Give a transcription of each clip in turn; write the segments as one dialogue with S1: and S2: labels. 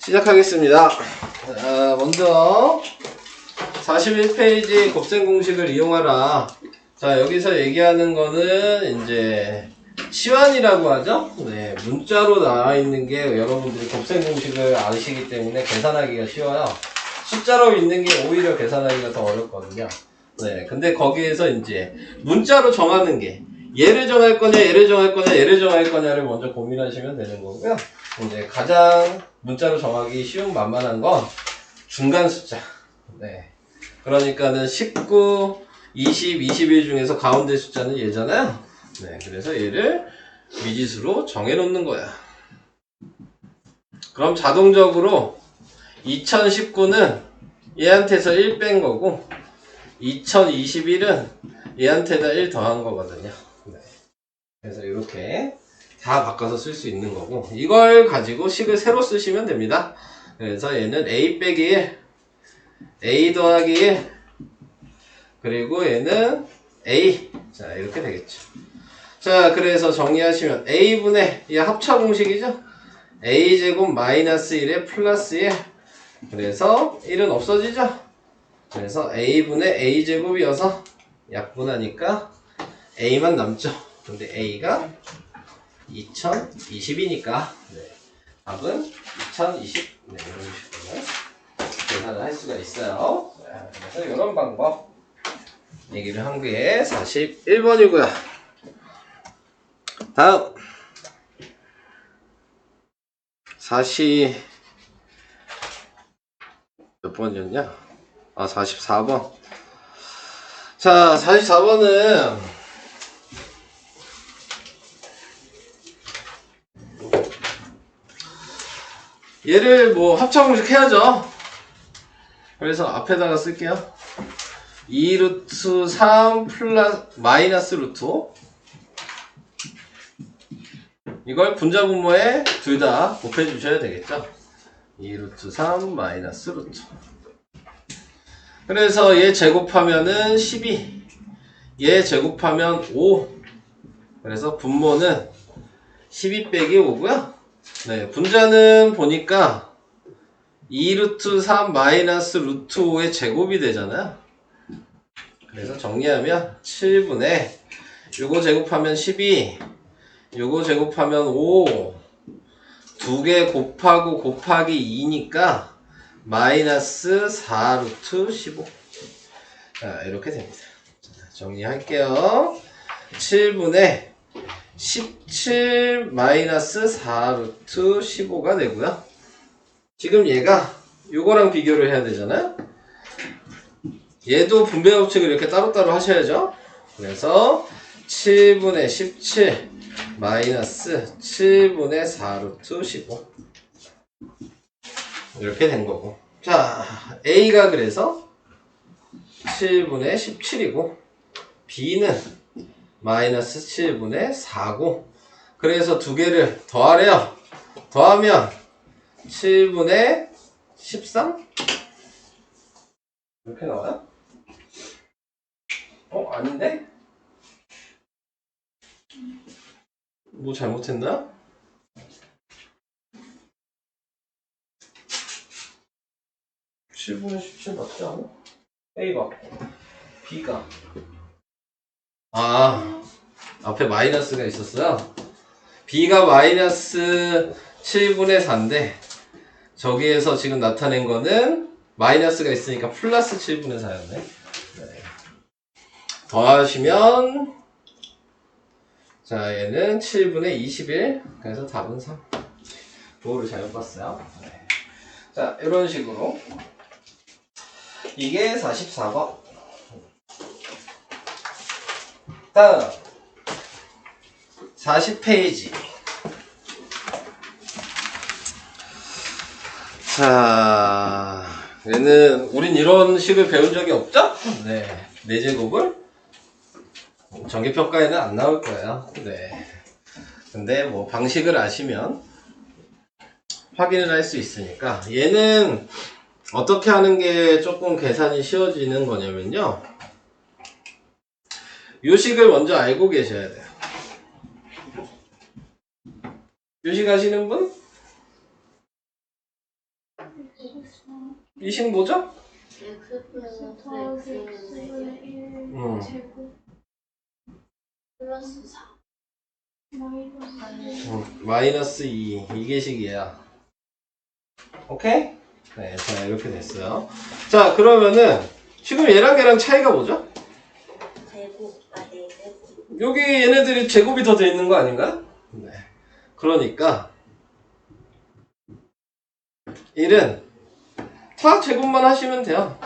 S1: 시작하겠습니다. 먼저 41페이지 곱셈 공식을 이용하라. 자, 여기서 얘기하는 거는 이제 시환이라고 하죠. 네, 문자로 나와 있는 게 여러분들이 곱셈 공식을 아시기 때문에 계산하기가 쉬워요. 숫자로 있는 게 오히려 계산하기가 더 어렵거든요. 네, 근데 거기에서 이제 문자로 정하는 게 얘를 정할 거냐, 얘를 정할 거냐, 얘를 정할 거냐를 먼저 고민하시면 되는 거고요. 이제 가장 문자로 정하기 쉬운 만만한 건 중간 숫자. 네. 그러니까는 19, 20, 21 중에서 가운데 숫자는 얘잖아요. 네. 그래서 얘를 미지수로 정해 놓는 거야. 그럼 자동적으로 2019는 얘한테서 1 뺀 거고 2021은 얘한테다 1 더한 거거든요. 네. 그래서 이렇게 다 바꿔서 쓸 수 있는 거고, 이걸 가지고 식을 새로 쓰시면 됩니다. 그래서 얘는 a 빼기 1, a 더하기 1, 그리고 얘는 a. 자, 이렇게 되겠죠. 자, 그래서 정리하시면 a분의 얘 합차 공식이죠. a제곱 마이너스 1에 플러스 1. 그래서 1은 없어지죠. 그래서 a분의 a제곱이어서 약분하니까 a만 남죠. 근데 a가 2020이니까 네. 답은 2020. 네, 이런 식으로 계산을 할 수가 있어요. 그래서 이런 방법 얘기를 한 게 41번이고요. 다음 40 몇 번이었냐? 44번. 자, 44번은 얘를 뭐 합차공식 해야죠. 그래서 앞에다가 쓸게요. 2루트 3 플러스 마이너스 루트 5. 이걸 분자 분모에 둘 다 곱해 주셔야 되겠죠. 2루트 3 마이너스 루트. 그래서 얘 제곱하면은 12, 얘 제곱하면 5. 그래서 분모는 12 빼기 5고요. 네, 분자는 보니까 2루트 3 마이너스 루트 5의 제곱이 되잖아요. 그래서 정리하면 7분의 요거 제곱하면 12, 요거 제곱하면 5, 두 개 곱하고 곱하기 2니까 마이너스 4루트 15. 자, 이렇게 됩니다. 자, 정리할게요. 7분의 17 마이너스 4루트 15가 되고요. 지금 얘가 요거랑 비교를 해야 되잖아요. 얘도 분배 법칙을 이렇게 따로따로 하셔야죠. 그래서 7분의 17 마이너스 7분의 4루트 15 이렇게 된 거고. 자, A가 그래서 7분의 17이고 B는 마이너스 7분의 4고, 그래서 두 개를 더하래요. 더하면 7분의 13? 이렇게 나와요? 아닌데? 뭐 잘못했나? (7분의 17) 맞지 않아? A가 B가 앞에 마이너스가 있었어요. B가 마이너스 7분의 4인데 저기에서 지금 나타낸 거는 마이너스가 있으니까 플러스 7분의 4였네. 네. 더하시면 자, 얘는 7분의 21. 그래서 답은 3. 도를 잘못 봤어요. 네. 자, 이런 식으로 이게 44번. 다음 40페이지. 자, 얘는 우린 이런 식을 배운 적이 없죠? 네, 4제곱을 정기평가에는 안 나올 거예요. 네. 근데 뭐 방식을 아시면 확인을 할 수 있으니까, 얘는 어떻게 하는 게 조금 계산이 쉬워지는 거냐면요, 요식을 먼저 알고 계셔야 돼요. 요식 아시는 분? 이 식 뭐죠?
S2: x 플러스 x분의 1 제곱 플러스 4
S1: 마이너스 2 이게 식이야. 오케이? 네, 자 이렇게 됐어요. 자 그러면은 지금 얘랑 얘랑 차이가 뭐죠?
S2: 제곱 제곱
S1: 여기 얘네들이 제곱이 더 돼 있는 거 아닌가? 네. 그러니까 1은 다 제곱만 하시면 돼요.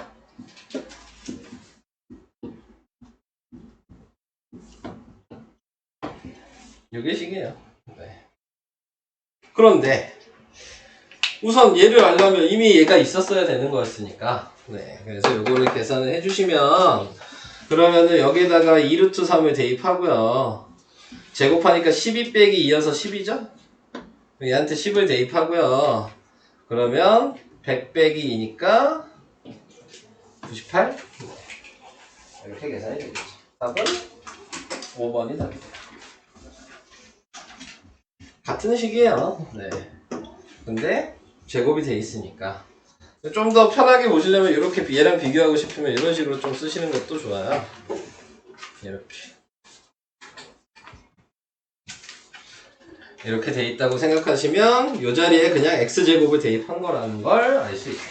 S1: 이게 식이에요. 네. 그런데 우선 얘를 알려면 이미 얘가 있었어야 되는 거였으니까 네. 그래서 요거를 계산을 해주시면 그러면은 여기에다가 2루트 3을 대입하고요. 제곱하니까 12 빼기 2여서 10이죠? 얘한테 10을 대입하고요. 그러면 100 빼기 2니까 98? 이렇게 계산이 되겠죠. 답은 5번이 답이다. 같은 식이에요. 네. 근데 제곱이 돼 있으니까 좀 더 편하게 보시려면 이렇게 얘랑 비교하고 싶으면 이런 식으로 좀 쓰시는 것도 좋아요. 이렇게 돼 있다고 생각하시면 이 자리에 그냥 x제곱을 대입한 거라는 걸 알 수 있어요.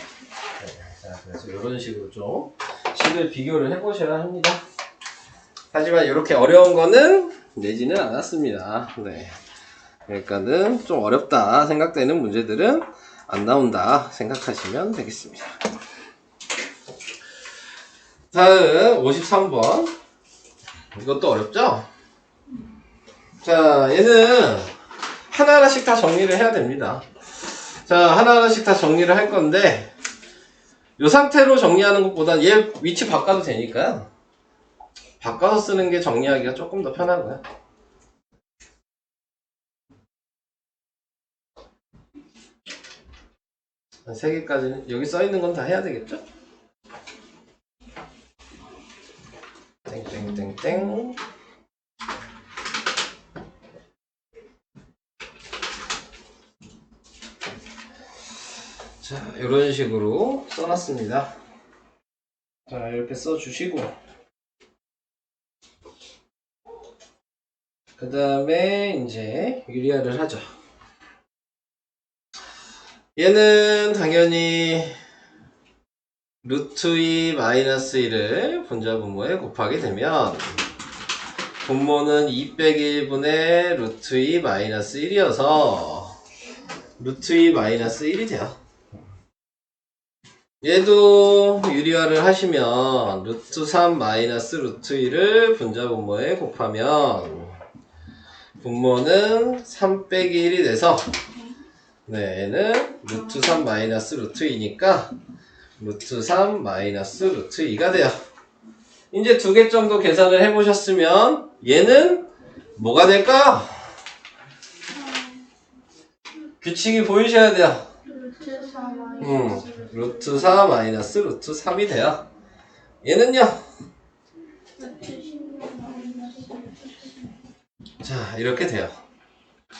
S1: 네. 자, 그래서 이런 식으로 좀 식을 비교를 해보셔야 합니다. 하지만 이렇게 어려운 거는 내지는 않았습니다. 네. 그러니까는 좀 어렵다 생각되는 문제들은 안 나온다 생각하시면 되겠습니다. 다음 53번. 이것도 어렵죠? 자, 얘는 하나하나씩 다 정리를 해야 됩니다. 자, 하나하나씩 다 정리를 할 건데 이 상태로 정리하는 것보다 얘 위치 바꿔도 되니까요. 바꿔서 쓰는 게 정리하기가 조금 더 편하고요. 한 3개까지는 여기 써있는 건 다 해야 되겠죠? 땡땡땡땡. 자, 이런 식으로 써놨습니다. 자, 이렇게 써주시고 그 다음에 이제 유리화를 하죠. 얘는 당연히 루트 2 마이너스 1을 분자 분모에 곱하게 되면 분모는 2 빼기 1분의 루트 2 마이너스 1이어서 루트 2 마이너스 1이 돼요. 얘도 유리화를 하시면 루트 3 마이너스 루트 2를 분자 분모에 곱하면 분모는 3 빼기 1이 돼서 네, 얘는 루트 3 마이너스 루트 2니까 루트 3 마이너스 루트 2가 돼요. 이제 2개 정도 계산을 해보셨으면 얘는 뭐가 될까요? 규칙이 보이셔야 돼요. 루트 4 마이너스 루트 3이 돼요. 얘는요? 자, 이렇게 돼요.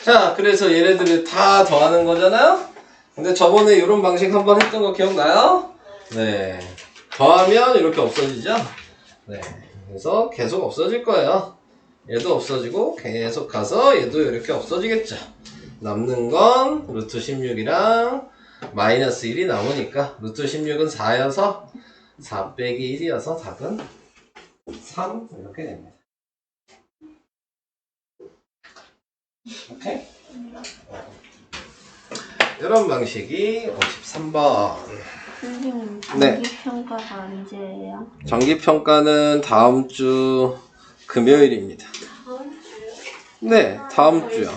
S1: 자, 그래서 얘네들을 다 더하는 거잖아요? 근데 저번에 이런 방식 한번 했던 거 기억나요? 네. 더하면 이렇게 없어지죠? 네. 그래서 계속 없어질 거예요. 얘도 없어지고 계속 가서 얘도 이렇게 없어지겠죠. 남는 건 루트 16이랑 마이너스 1이 남으니까 루트 16은 4여서 4 빼기 1이어서 답은 3 이렇게 됩니다. 오케이? 이런 방식이 53번.
S2: 선생님,
S1: 네.
S2: 정기평가가 언제예요?
S1: 정기평가는 다음 주 금요일입니다.
S2: 다음 주요?
S1: 네, 다음 주요.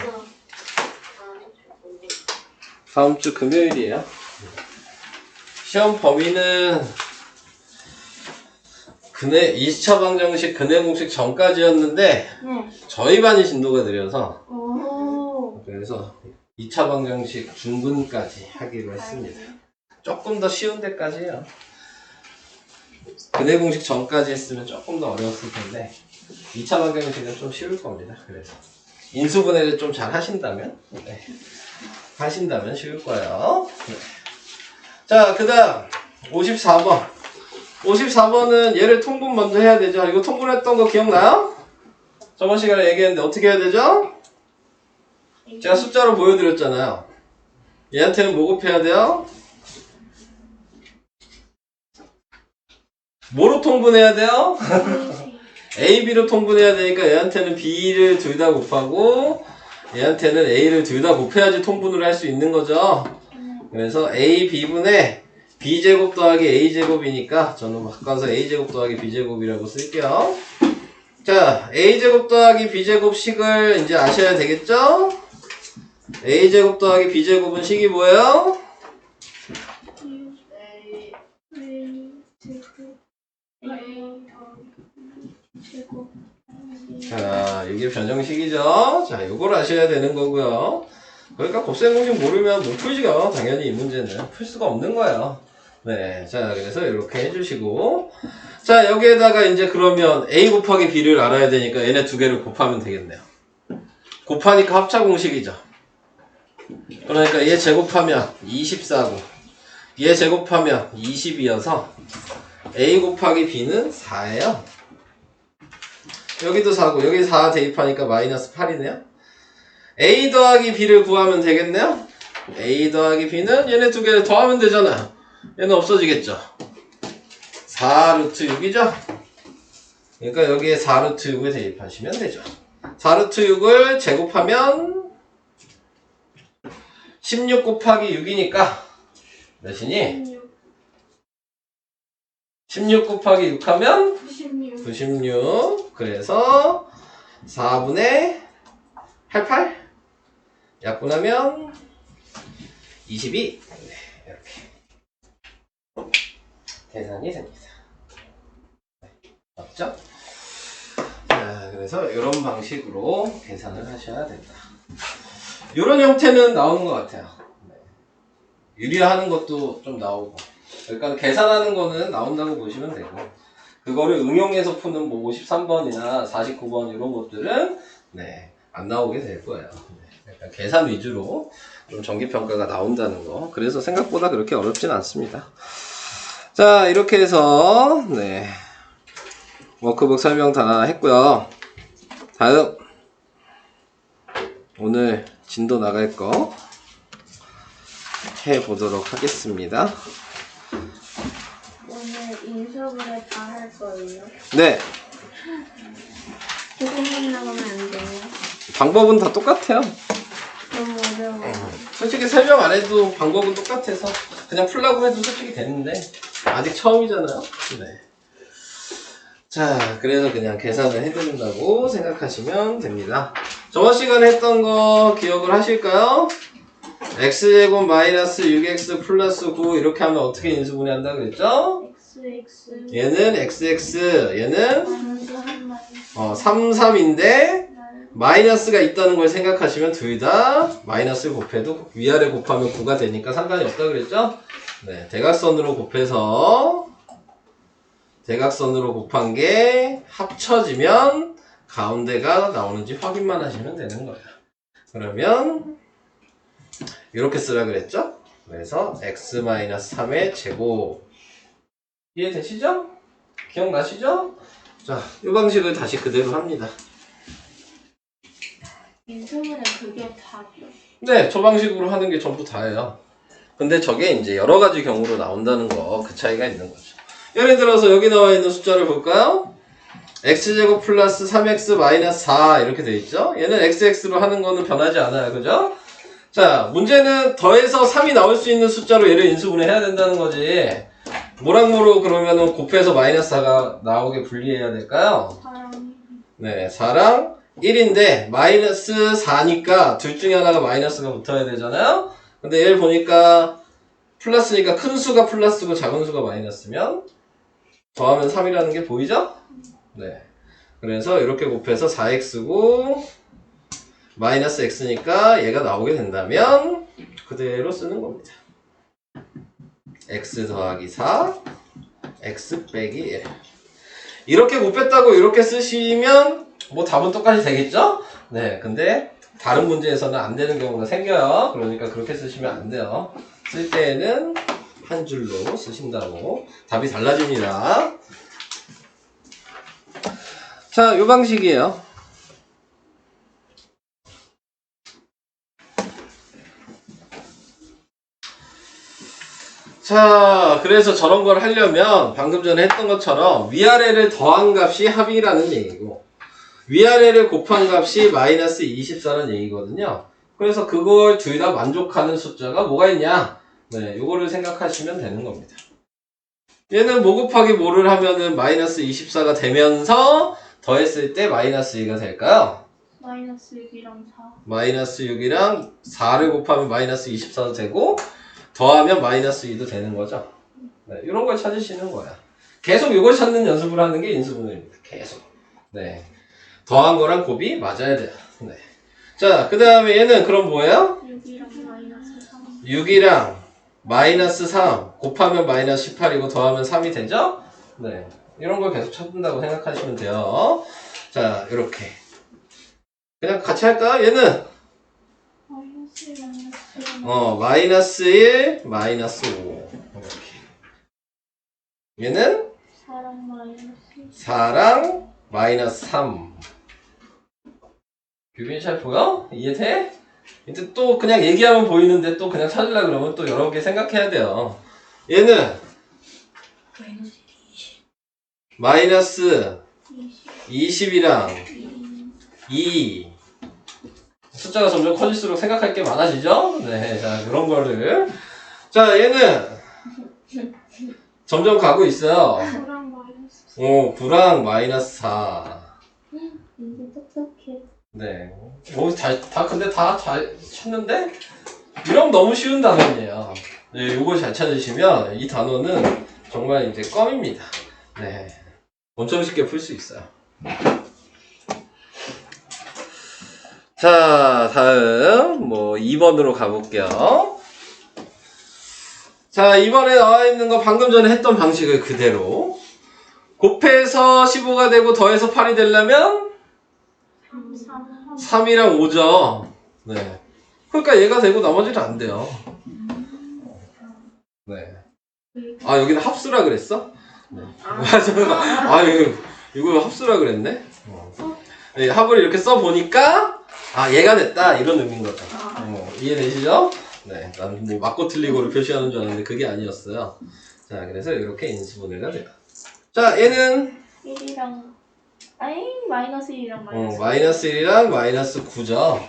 S1: 다음 주 금요일이에요. 시험 범위는 2차 방정식 근해 공식 전까지였는데
S2: 네.
S1: 저희 반이 진도가 느려서
S2: 오.
S1: 그래서 2차 방정식 중근까지 하기로 했습니다. 조금 더 쉬운 데까지요. 근해 공식 전까지 했으면 조금 더 어려웠을 텐데 2차 방정식은 좀 쉬울 겁니다. 그래서 인수분해를 좀 잘 하신다면 네. 하신다면 쉬울 거예요. 네. 자, 그 다음 54번. 54번은 얘를 통분 먼저 해야 되죠. 이거 통분했던 거 기억나요? 저번 시간에 얘기했는데 어떻게 해야 되죠? 제가 숫자로 보여드렸잖아요. 얘한테는 뭐 곱해야 돼요? 뭐로 통분해야 돼요? A, B로 통분해야 되니까 얘한테는 B를 둘 다 곱하고 얘한테는 A를 둘 다 곱해야지 통분을 할 수 있는 거죠. 그래서 A, B분의 B제곱 더하기 A제곱이니까 저는 바꿔서 A제곱 더하기 B제곱이라고 쓸게요. 자, A제곱 더하기 B제곱 식을 이제 아셔야 되겠죠? A제곱 더하기 B제곱은 식이 뭐예요? 자, 이게 변형식이죠. 자, 요걸 아셔야 되는 거고요. 그러니까 곱셈 공식 모르면 못 풀지요. 당연히 이 문제는 풀 수가 없는 거예요. 네, 자, 그래서 이렇게 해주시고, 자, 여기에다가 이제 그러면 A 곱하기 B를 알아야 되니까 얘네 두 개를 곱하면 되겠네요. 곱하니까 합차 공식이죠. 그러니까 얘 제곱하면 24고 얘 제곱하면 20이어서 A 곱하기 B는 4예요. 여기도 4고 여기 4 대입하니까 마이너스 8이네요. A 더하기 B를 구하면 되겠네요. A 더하기 B는 얘네 두 개를 더하면 되잖아. 얘는 없어지겠죠. 4 루트 6이죠. 그러니까 여기에 4 루트 6을 대입하시면 되죠. 4 루트 6을 제곱하면 16 곱하기 6이니까 몇이니? 16 곱하기 6 하면 96. 그래서 4분의 88 약분하면 22. 네, 이렇게 계산이 됩니다. 맞죠? 자, 그래서 이런 방식으로 계산을 하셔야 된다. 이런 형태는 나오는 것 같아요. 네. 유리하는 것도 좀 나오고. 그러니까 계산하는 거는 나온다고 보시면 되고, 그거를 응용해서 푸는 뭐 53번이나 49번 이런 것들은 네, 안 나오게 될 거예요. 네. 그러니까 계산 위주로 좀 정기평가가 나온다는 거. 그래서 생각보다 그렇게 어렵진 않습니다. 자, 이렇게 해서 네, 워크북 설명 다 했고요. 다음 오늘 진도 나갈 거 해보도록 하겠습니다.
S2: 오늘 인수분해 다 할 거예요.
S1: 네,
S2: 조금만 나가면 안 돼요.
S1: 방법은 다 똑같아요.
S2: 너무 어려워요.
S1: 솔직히 설명 안 해도 방법은 똑같아서 그냥 풀라고 해도 솔직히 되는데 아직 처음이잖아요. 네. 자, 그래서 그냥 계산을 해드린다고 생각하시면 됩니다. 저번 시간에 했던 거 기억을 하실까요? x제곱 마이너스 6x 플러스 9 이렇게 하면 어떻게 인수분해한다 그랬죠?
S2: XX
S1: 얘는 xx, 얘는 3, 3인데 마이너스가 있다는 걸 생각하시면 둘 다 마이너스를 곱해도 위아래 곱하면 9가 되니까 상관이 없다 그랬죠? 네, 대각선으로 곱해서 대각선으로 곱한 게 합쳐지면 가운데가 나오는지 확인만 하시면 되는 거예요. 그러면 이렇게 쓰라 그랬죠? 그래서 x-3의 제곱 이해되시죠? 기억나시죠? 자, 이 방식을 다시 그대로 합니다.
S2: 인수분해 그게 답이요.
S1: 네, 저 방식으로 하는 게 전부 다예요. 근데 저게 이제 여러 가지 경우로 나온다는 거, 그 차이가 있는 거죠. 예를 들어서 여기 나와 있는 숫자를 볼까요? x제곱 플러스 3x 마이너스 4 이렇게 돼 있죠? 얘는 xx로 하는 거는 변하지 않아요. 그죠? 자, 문제는 더해서 3이 나올 수 있는 숫자로 얘를 인수분해 해야 된다는 거지. 뭐랑뭐로 그러면은 곱해서 마이너스 4가 나오게 분리해야 될까요? 네, 4랑 1인데 마이너스 4니까 둘 중에 하나가 마이너스가 붙어야 되잖아요? 근데 얘를 보니까 플러스니까 큰 수가 플러스고 작은 수가 마이너스면 더하면 3이라는 게 보이죠? 네. 그래서 이렇게 곱해서 4x고 마이너스 x니까 얘가 나오게 된다면 그대로 쓰는 겁니다. x 더하기 4 x 빼기 1 이렇게 곱했다고 이렇게 쓰시면 뭐 답은 똑같이 되겠죠? 네, 근데 다른 문제에서는 안 되는 경우가 생겨요. 그러니까 그렇게 쓰시면 안 돼요. 쓸 때에는 한 줄로 쓰신다고 답이 달라집니다. 자, 이 방식이에요. 자, 그래서 저런 걸 하려면 방금 전에 했던 것처럼 위아래를 더한 값이 합이라는 얘기고 위아래를 곱한 값이 마이너스 24라는 얘기거든요. 그래서 그걸 둘 다 만족하는 숫자가 뭐가 있냐? 네, 요거를 생각하시면 되는 겁니다. 얘는 뭐 곱하기 뭐를 하면은 마이너스 24가 되면서 더했을 때 마이너스 2가 될까요?
S2: 마이너스 6이랑 4.
S1: 마이너스 6이랑 4를 곱하면 마이너스 24도 되고 더하면 마이너스 2도 되는 거죠. 네, 이런 걸 찾으시는 거야. 계속 이걸 찾는 연습을 하는 게 인수분해입니다. 계속. 네, 더한 거랑 곱이 맞아야 돼요. 네. 자, 그 다음에 얘는 그럼 뭐예요?
S2: 6이랑 마이너스 3.
S1: 6이랑 마이너스 3 곱하면 마이너스 18이고 더하면 3이 되죠? 네, 이런 걸 계속 찾는다고 생각하시면 돼요. 자, 이렇게 그냥 같이 할까? 얘는
S2: 마이너스 1, 마이너스 1.
S1: 마이너스 1, 마이너스 5 이렇게. 얘는
S2: 4랑 마이너스
S1: 4랑 마이너스 3. 규빈이 잘 보여? 이해돼? 근데 또 그냥 얘기하면 보이는데 또 그냥 찾으려고 그러면 또 여러 개 생각해야 돼요. 얘는 마이너스 20이랑 2. 숫자가 점점 커질수록 생각할 게 많아지죠? 네, 자, 그런 거를. 자, 얘는 점점 가고 있어요.
S2: 9랑 마이너스 4.
S1: 9랑 마이너스 4.
S2: 이게 똑똑해.
S1: 네. 근데 다 잘 찾는데? 이러면 너무 쉬운 단원이에요. 네, 요걸 잘 찾으시면 이 단원은 정말 이제 껌입니다. 네. 엄청 쉽게 풀 수 있어요. 자, 다음 2번으로 가볼게요. 자, 2번에 나와 있는 거 방금 전에 했던 방식을 그대로 곱해서 15가 되고 더해서 8이 되려면 3이랑 5죠. 네. 그러니까 얘가 되고 나머지는 안 돼요. 네. 아, 여기는 합수라 그랬어? 네. 아, 이거 합수라 그랬네? 네, 합을 이렇게 써보니까 얘가 됐다 이런 의미인 거죠. 이해되시죠? 네, 난 뭐 맞고 틀리고를 표시하는 줄 알았는데 그게 아니었어요. 자, 그래서 이렇게 인수분해가 돼요. 자, 얘는
S2: 1이랑 마이너스 1이랑 마이너스
S1: 마이너스 1이랑 마이너스 9죠.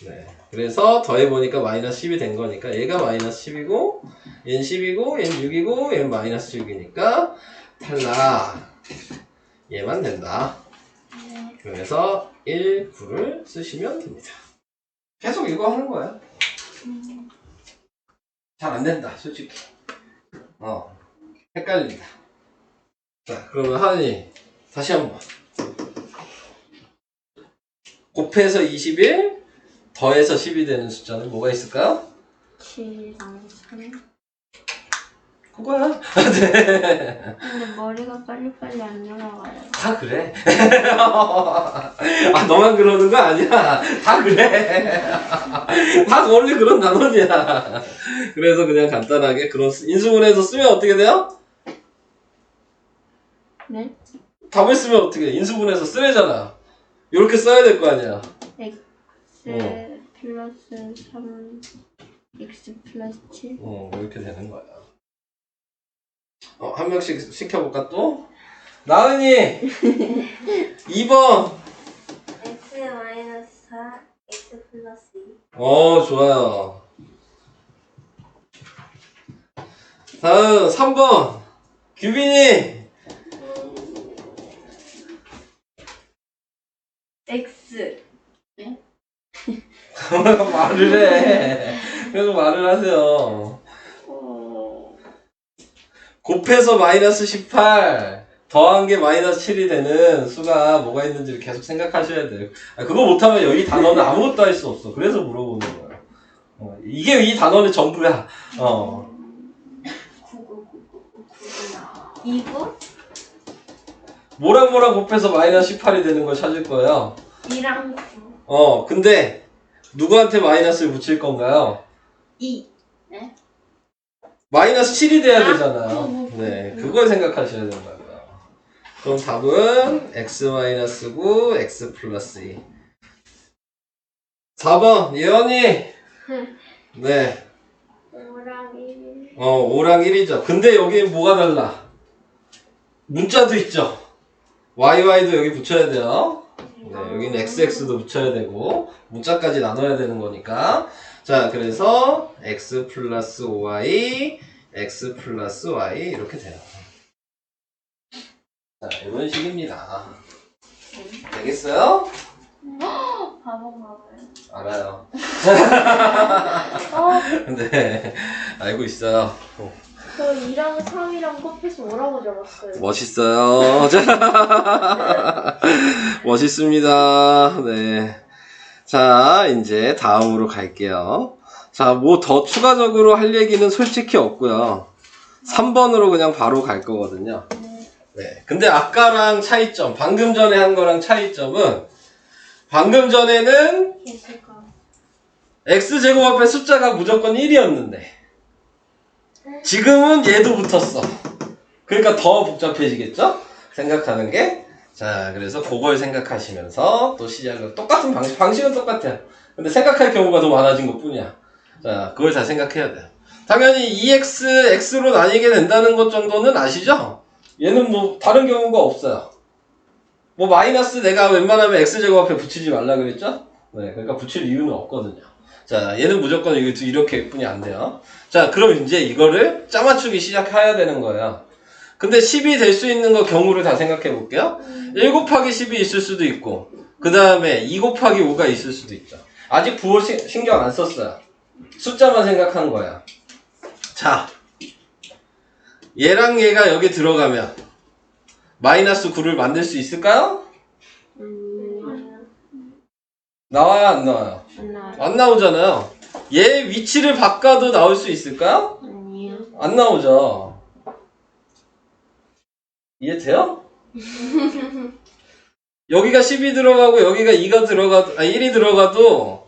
S1: 네, 그래서 더해보니까 마이너스 10이 된 거니까 얘가 마이너스 10이고 얘는 10이고 얘는 6이고 얘는 마이너스 6이니까 탈락. 얘만 된다. 그래서 1, 9를 쓰시면 됩니다. 계속 이거 하는 거야. 잘 안 된다, 솔직히. 헷갈린다. 자, 그러면 하은이, 다시 한 번. 곱해서 21, 더해서 10이 되는 숫자는 뭐가 있을까요?
S2: 7이랑 3.
S1: 그거야. 네.
S2: 근데 머리가 빨리빨리 안 돌아가요.
S1: 다 그래. 너만 그러는 거 아니야. 다 그래. 다 원래 그런 단원이야. 그래서 그냥 간단하게 그런 인수분해에서 쓰면 어떻게 돼요?
S2: 네?
S1: 답을 쓰면 어떻게 돼? 인수분해에서 쓰래잖아. 이렇게 써야 될 거 아니야.
S2: x 플러스 3 x 플러스 7.
S1: 이렇게 되는 거야. 한 명씩 시켜볼까 또? 나은이 2번.
S2: x 마이너스 4 x 플러스 2.
S1: 좋아요. 다음 3번. 규빈이
S2: x. 네?
S1: 말을 해. 계속 말을 하세요. 곱해서 마이너스 18 더한 게 마이너스 7이 되는 수가 뭐가 있는지를 계속 생각하셔야 돼요. 그거 못하면 여기 단어는 아무것도 할 수 없어. 그래서 물어보는 거예요. 이게 이 단어는 전부야.
S2: 2번?
S1: 뭐랑 곱해서 마이너스 18이 되는 걸 찾을 거예요.
S2: 2랑 9.
S1: 근데 누구한테 마이너스를 붙일 건가요?
S2: 2. 네?
S1: 마이너스 7이 돼야 되잖아요. 네, 그걸 생각하셔야 된다고요. 그럼 답은 x-9, x 플러스 2. 4번, 예언이. 네.
S2: 5랑 1.
S1: 5랑 1이죠. 근데 여기 뭐가 달라? 문자도 있죠. YY도 여기 붙여야 돼요. 네, 여기는 XX도 붙여야 되고, 문자까지 나눠야 되는 거니까. 자, 그래서 X 플러스 Y, X 플러스 Y 이렇게 돼요. 자, 이런 식입니다. 되겠어요?
S2: 바보.
S1: 알아요. 네, 알고 있어요.
S2: 저 2랑 3이랑 곱해서 5라고 적었어요.
S1: 멋있어요. 멋있습니다. 네. 자, 이제 다음으로 갈게요. 자, 뭐 더 추가적으로 할 얘기는 솔직히 없고요. 3번으로 그냥 바로 갈 거거든요. 네. 근데 아까랑 차이점, 방금 전에 한 거랑 차이점은 방금 전에는
S2: 예술가.
S1: x제곱 앞에 숫자가 무조건 1이었는데 지금은 얘도 붙었어. 그러니까 더 복잡해지겠죠? 생각하는 게. 자, 그래서 그걸 생각하시면서 또 시작을 똑같은 방식은 똑같아요. 근데 생각할 경우가 더 많아진 것 뿐이야. 자, 그걸 다 생각해야 돼요. 당연히 2x, x로 나뉘게 된다는 것 정도는 아시죠? 얘는 뭐 다른 경우가 없어요. 뭐 마이너스 내가 웬만하면 x제곱 앞에 붙이지 말라 그랬죠? 네, 그러니까 붙일 이유는 없거든요. 자, 얘는 무조건 이렇게 뿐이 안 돼요. 자, 그럼 이제 이거를 짜맞추기 시작해야 되는 거예요. 근데 10이 될 수 있는 거 경우를 다 생각해 볼게요. 1 곱하기 10이 있을 수도 있고, 그 다음에 2 곱하기 5가 있을 수도 있죠. 아직 부호 신경 안 썼어요. 숫자만 생각한 거야. 자, 얘랑 얘가 여기 들어가면 마이너스 9를 만들 수 있을까요? 나와요, 안 나와요? 안 나오잖아요. 얘 위치를 바꿔도 나올 수 있을까요?
S2: 아니요.
S1: 안 나오죠. 이해돼요? 여기가 10이 들어가고 여기가 2가 1이 들어가도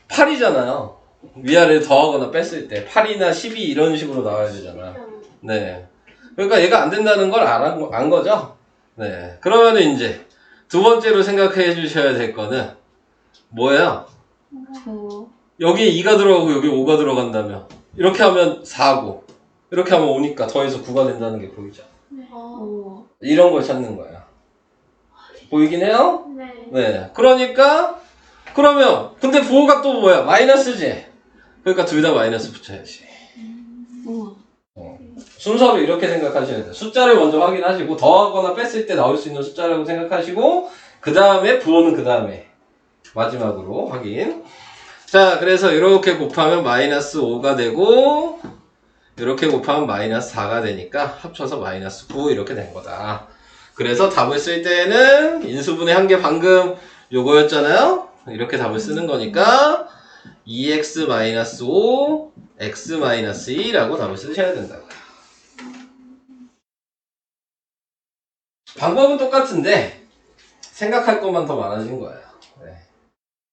S1: 8이잖아요. 위아래를 더하거나 뺐을 때 8이나 12 이런 식으로 나와야 되잖아. 네. 그러니까 얘가 안 된다는 걸 안 거죠? 네. 그러면은 이제 두 번째로 생각해 주셔야 될 거는 뭐예요? 여기에 2가 들어가고 여기 5가 들어간다며. 이렇게 하면 4고 이렇게 하면 5니까 더해서 9가 된다는 게 보이죠? 이런 걸 찾는 거예요. 보이긴 해요?
S2: 네.
S1: 네. 그러니까 그러면 근데 부호가 또 뭐야? 마이너스지. 그러니까 둘 다 마이너스 붙여야지. 순서를 이렇게 생각하셔야 돼요. 숫자를 먼저 확인하시고 더하거나 뺐을 때 나올 수 있는 숫자라고 생각하시고 그 다음에 부호는 그 다음에 마지막으로 확인. 자, 그래서 이렇게 곱하면 마이너스 5가 되고 이렇게 곱하면 마이너스 4가 되니까 합쳐서 마이너스 9 이렇게 된 거다. 그래서 답을 쓸 때는 인수분해 한 게 방금 요거였잖아요. 이렇게 답을 쓰는 거니까 2x-5 x-2라고 답을 쓰셔야 된다고요. 방법은 똑같은데 생각할 것만 더 많아진 거예요. 네.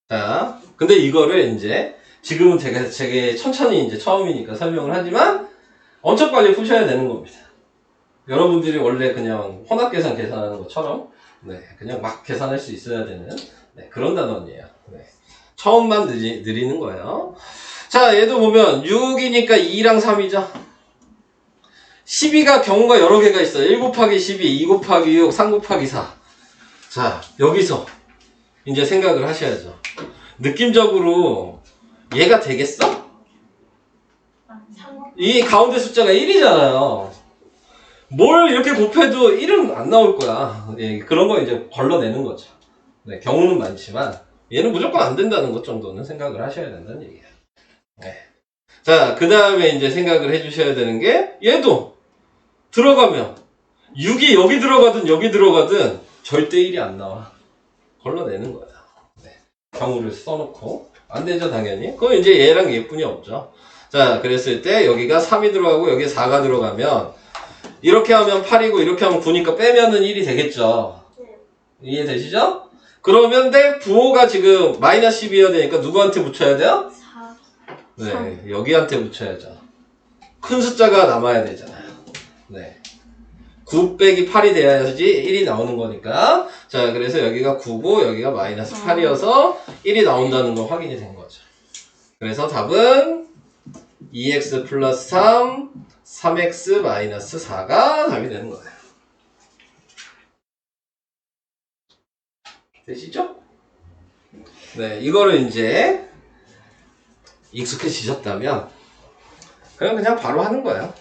S1: 자, 근데 이거를 이제 지금은 되게 천천히 이제 처음이니까 설명을 하지만 엄청 빨리 푸셔야 되는 겁니다. 여러분들이 원래 그냥 혼합계산 계산하는 것처럼 네, 그냥 막 계산할 수 있어야 되는 네, 그런 단원이에요. 네. 처음만 느리는 거예요. 자, 얘도 보면 6이니까 2랑 3이죠. 12가 경우가 여러 개가 있어요. 1 곱하기 12, 2 곱하기 6, 3 곱하기 4. 자, 여기서 이제 생각을 하셔야죠. 느낌적으로 얘가 되겠어? 이 가운데 숫자가 1이잖아요. 뭘 이렇게 곱해도 1은 안 나올 거야. 예, 그런 거 이제 걸러내는 거죠. 네, 경우는 많지만 얘는 무조건 안 된다는 것 정도는 생각을 하셔야 된다는 얘기예요. 네. 자, 그 다음에 이제 생각을 해주셔야 되는 게 얘도 들어가면 6이 여기 들어가든 여기 들어가든 절대 1이 안 나와. 걸러내는 거야. 네. 경우를 써놓고 안 되죠, 당연히. 그럼 이제 얘랑 얘뿐이 없죠. 자, 그랬을 때 여기가 3이 들어가고 여기 4가 들어가면 이렇게 하면 8이고 이렇게 하면 9니까 빼면은 1이 되겠죠. 이해되시죠? 그러면 부호가 지금 마이너스 12여야 되니까 누구한테 붙여야 돼요?
S2: 4.
S1: 네, 여기한테 붙여야죠. 큰 숫자가 남아야 되잖아요. 네. 9 빼기 8이 돼야지 1이 나오는 거니까. 자, 그래서 여기가 9고 여기가 마이너스 8이어서 1이 나온다는 거 확인이 된 거죠. 그래서 답은 2x 플러스 3, 3x 마이너스 4가 답이 되는 거예요. 되시죠? 네, 이거를 이제 익숙해지셨다면 그냥 바로 하는 거예요.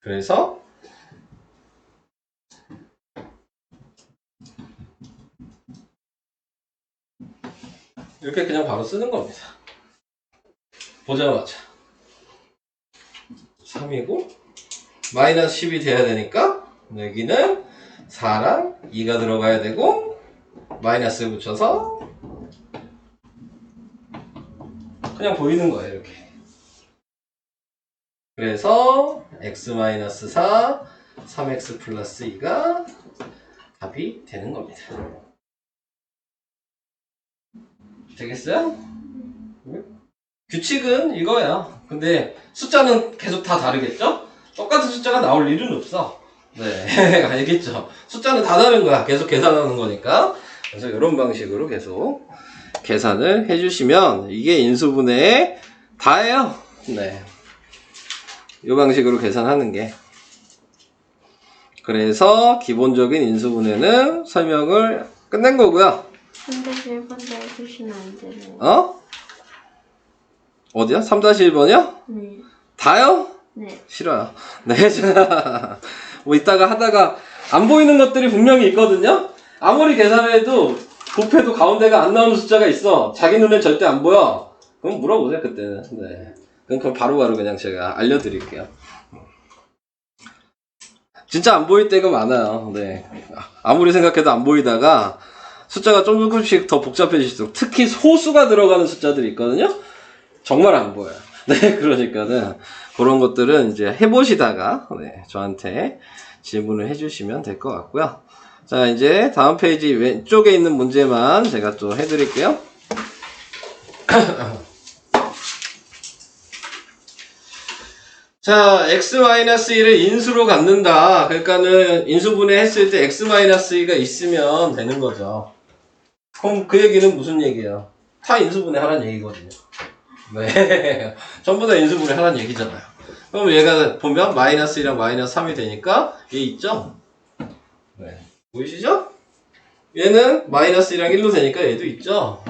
S1: 그래서 이렇게 그냥 바로 쓰는 겁니다. 보자마자 3이고 마이너스 10이 돼야 되니까 여기는 4랑 2가 들어가야 되고 마이너스 붙여서 그냥 보이는 거예요. 이렇게. 그래서 x-4 3x 플러스 2가 답이 되는 겁니다. 되겠어요? 규칙은 이거예요. 근데 숫자는 계속 다 다르겠죠? 똑같은 숫자가 나올 일은 없어. 네, 알겠죠? 숫자는 다 다른 거야. 계속 계산하는 거니까. 그래서 이런 방식으로 계속 계산을 해주시면 이게 인수분해 다예요. 네, 이 방식으로 계산하는 게. 그래서 기본적인 인수분해는 설명을 끝낸 거고요.
S2: 근데 1번도 해주시면 안 되나요?
S1: 어? 어디야? 3-1번이요?
S2: 네.
S1: 다요?
S2: 네.
S1: 싫어요. 네, 자, 뭐 이따가 하다가 안 보이는 것들이 분명히 있거든요? 아무리 계산해도 곱해도 가운데가 안 나오는 숫자가 있어. 자기 눈에 절대 안 보여. 그럼 물어보세요, 그때는. 네. 그럼 바로바로 그냥 제가 알려드릴게요. 진짜 안 보일 때가 많아요. 네. 아무리 생각해도 안 보이다가 숫자가 조금씩 더 복잡해질수록 특히 소수가 들어가는 숫자들이 있거든요? 정말 안 보여요. 네, 그러니까는 그런 것들은 이제 해보시다가 네, 저한테 질문을 해주시면 될 것 같고요. 자, 이제 다음 페이지 왼쪽에 있는 문제만 제가 또 해드릴게요. 자, x-1을 인수로 갖는다. 그러니까는 인수분해 했을 때 x-2가 있으면 되는 거죠. 그럼 그 얘기는 무슨 얘기예요? 다 인수분해 하라는 얘기거든요. 네. 전부 다 인수분해 하라는 얘기잖아요. 그럼 얘가 보면 마이너스 1이랑 마이너스 3이 되니까 얘 있죠? 네. 보이시죠? 얘는 마이너스 1이랑 1로 되니까 얘도 있죠?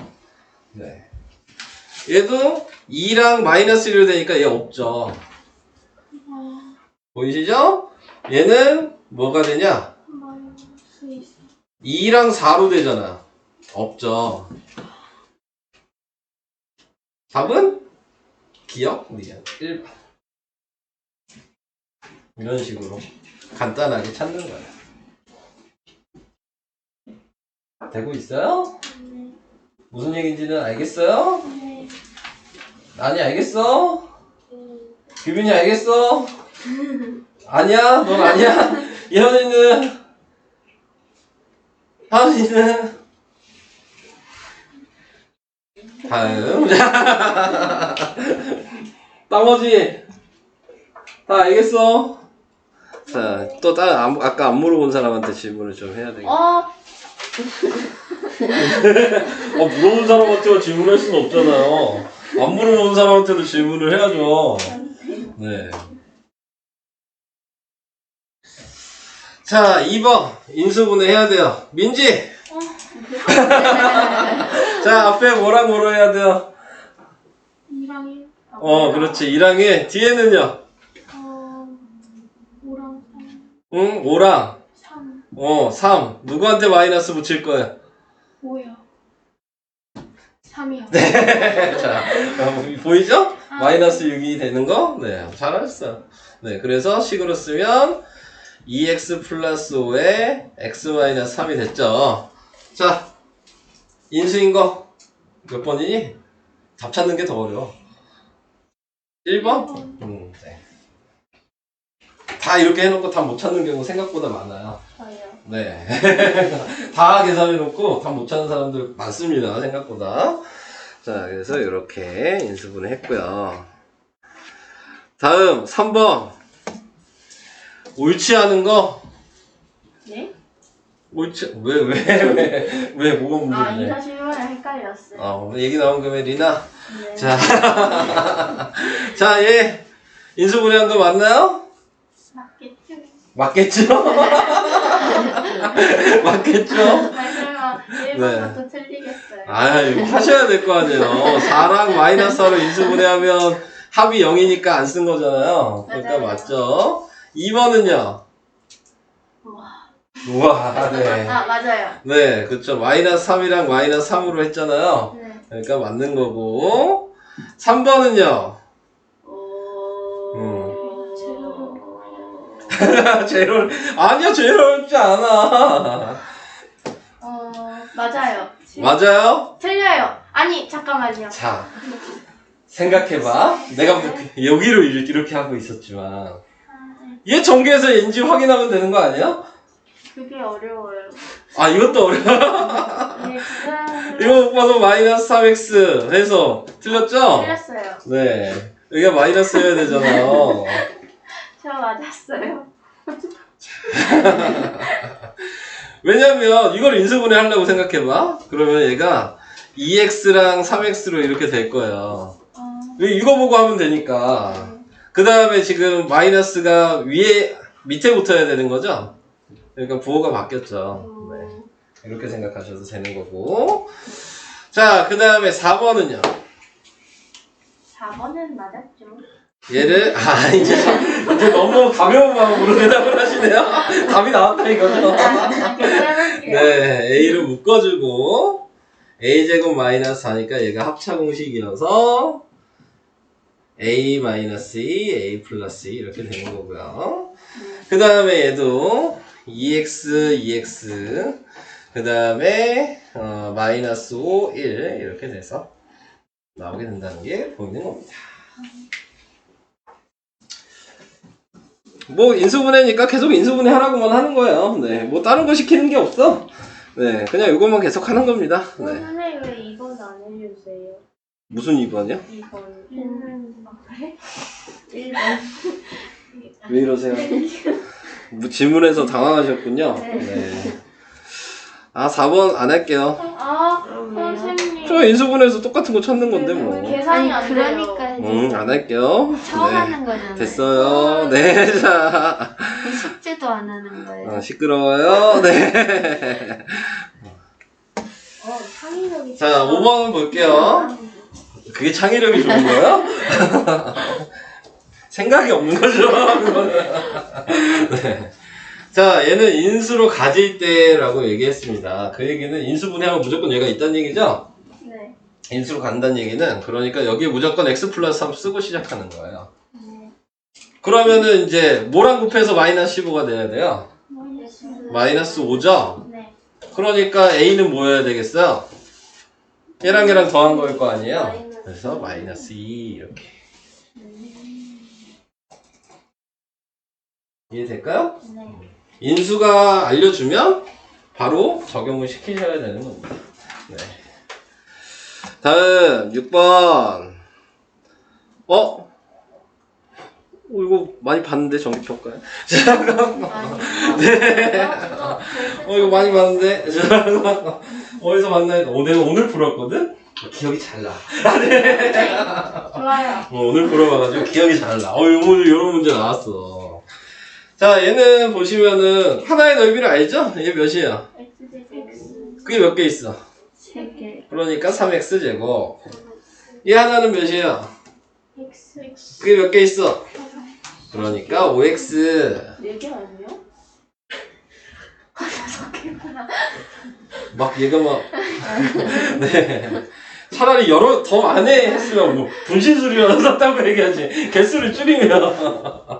S1: 네. 얘도 2랑 마이너스 1로 되니까 얘 없죠? 보이시죠? 얘는 뭐가 되냐? 2랑 4로 되잖아. 없죠. 답은 기억? 1번. 이런 식으로 간단하게 찾는 거예요. 되고 있어요?
S2: 네.
S1: 무슨 얘기인지는 알겠어요?
S2: 네.
S1: 아니, 알겠어? 규빈이 알겠어? 아니야? 넌 아니야? 예언이는? 하은이는? 다음. 나머지 다 알겠어? 자, 또 다른 아까 안 물어본 사람한테 질문을 좀 해야 되겠다. 물어본 사람한테만 질문할 수는 없잖아요. 안 물어본 사람한테도 질문을 해야죠. 네. 자, 2번 인수분해 해야 돼요. 민지. 자, 앞에 뭐랑 뭐로 해야 돼요?
S2: 2랑 1.
S1: 그렇지. 2랑 1. 뒤에는요?
S2: 5랑 3.
S1: 응, 5랑
S2: 3.
S1: 3. 누구한테 마이너스 붙일 거예요?
S2: 5요. 3이요.
S1: 네. 자, 보이죠? 마이너스 6이 되는 거? 네, 잘하셨어요. 네, 그래서 식으로 쓰면 2x 플러스 5에 x 마이너스 3이 됐죠. 자, 인수인 거 몇 번이니? 답 찾는 게 더 어려워. 1번? 네. 다 이렇게 해놓고 답 못 찾는 경우 생각보다 많아요.
S2: 저요.
S1: 네. 다 계산해놓고 답 못 찾는 사람들 많습니다. 생각보다. 자, 그래서 이렇게 인수분해 했고요. 다음 3번. 옳지 않은 거.
S2: 네?
S1: 옳지, 왜, 뭐가 문제인데?
S2: 241번에 헷갈렸어요.
S1: 얘기 나온 김에 리나.
S2: 네.
S1: 자, 자, 얘 인수분해한 거 맞나요?
S2: 맞겠죠?
S1: 맞겠죠? 맞겠죠?
S2: 아니, 설마 1번부터 틀리겠어요.
S1: 이거 하셔야 될 거 아니에요. 4랑 마이너스 4로 인수분해하면 합이 0이니까 안 쓴 거잖아요. 그러니까
S2: 맞아요.
S1: 맞죠? 2번은요? 우와, 네.
S2: 맞아요.
S1: 네, 그쵸. 마이너스 3이랑 마이너스 3으로 했잖아요.
S2: 네.
S1: 그러니까 맞는 거고. 3번은요? 제로, 아니야, 제로 어렵지 않아.
S2: 맞아요.
S1: 맞아요?
S2: 틀려요. 아니, 잠깐만요.
S1: 자, 생각해봐. 내가 여기로 이렇게 하고 있었지만. 얘 전개해서 인지 확인하면 되는 거 아니야?
S2: 그게 어려워요.
S1: 이것도 어려워.
S2: 네, 그거는
S1: 이거 못 봐도 마이너스 3x 해서 틀렸죠?
S2: 틀렸어요.
S1: 네. 여기가 마이너스여야 되잖아요.
S2: 저 맞았어요.
S1: 왜냐면 이걸 인수분해 하려고 생각해봐. 그러면 얘가 2x랑 3x로 이렇게 될 거예요. 이거 보고 하면 되니까. 그 다음에 지금 마이너스가 밑에 붙어야 되는 거죠? 그러니까 부호가 바뀌었죠. 네. 이렇게 생각하셔도 되는 거고. 자, 그 다음에 4번은요.
S2: 4번은 맞았죠.
S1: 얘를, 이제 너무 가벼운 마음으로 대답을 하시네요. 답이 나왔다 이거죠.
S2: 계산할게요.
S1: 네, A를 묶어주고, A제곱 마이너스 4니까 얘가 합차 공식이어서, A 마이너스 2, A 플러스 2 이렇게 되는 거고요. 그 다음에 얘도 2x, 2x, 그 다음에 마이너스 5, 1 이렇게 돼서 나오게 된다는 게 보이는 겁니다. 뭐 인수분해니까 계속 인수분해 하라고만 하는 거예요. 네, 뭐 다른 거 시키는 게 없어. 네, 그냥 이것만 계속 하는 겁니다. 네.
S2: 선생님 왜 2번 안 해주세요?
S1: 무슨 2번이요?
S2: 2번. 1번.
S1: 왜 이러세요? 뭐 질문해서 당황하셨군요.
S2: 네.
S1: 네. 4번 안 할게요.
S2: 선생님.
S1: 저 인수분해에서 똑같은 거 찾는 건데 뭐.
S2: 계산이 안 돼요.
S3: 그러니까
S1: 안 할게요.
S3: 처음
S1: 네.
S3: 하는 거잖아요.
S1: 됐어요. 네, 자.
S3: 숙제도 안 하는 거예요.
S1: 시끄러워요. 네.
S2: 창의력이.
S1: 자, 5번 볼게요. 그게 창의력이 좋은 거예요? 생각이 없는 거죠, 그거는. 네. 자, 얘는 인수로 가질 때라고 얘기했습니다. 그 얘기는 인수분해하면 무조건 얘가 있다는 얘기죠?
S2: 네.
S1: 인수로 간다는 얘기는, 그러니까 여기에 무조건 x 플러스 3 쓰고 시작하는 거예요. 그러면은 이제 뭐랑 곱해서 마이너스 15가 돼야 돼요? 마이너스 5죠?
S2: 네.
S1: 그러니까 a는 뭐여야 되겠어요? 얘랑 얘랑 더한 거일 거 아니에요? 그래서 마이너스 2 이렇게. 이해될까요?
S2: 네.
S1: 인수가 알려주면 바로 적용을 시키셔야 되는 겁니다. 네. 다음 6번. 이거 많이 봤는데 전기평가에. 네. 이거 많이 봤는데. 어디서 봤나요? 내가 오늘 풀었거든? 기억이 잘 나.
S2: 좋아요.
S1: 오늘 풀어봐가지고 기억이 잘 나. 오늘 이런 문제 나왔어. 자, 얘는 보시면은 하나의 넓이를 알죠? 얘 몇이에요?
S2: X.
S1: 그게 몇 개 있어?
S2: 3개.
S1: 그러니까 3x 제곱. 얘 하나는 몇이에요?
S2: X.
S1: 그게 몇 개 있어? 그러니까 5x.
S2: 4개 아니요?
S1: 막 얘가 막 네. 차라리 더 안에 했으면 뭐 분신술이라도 썼다고 얘기하지. 개수를 줄이면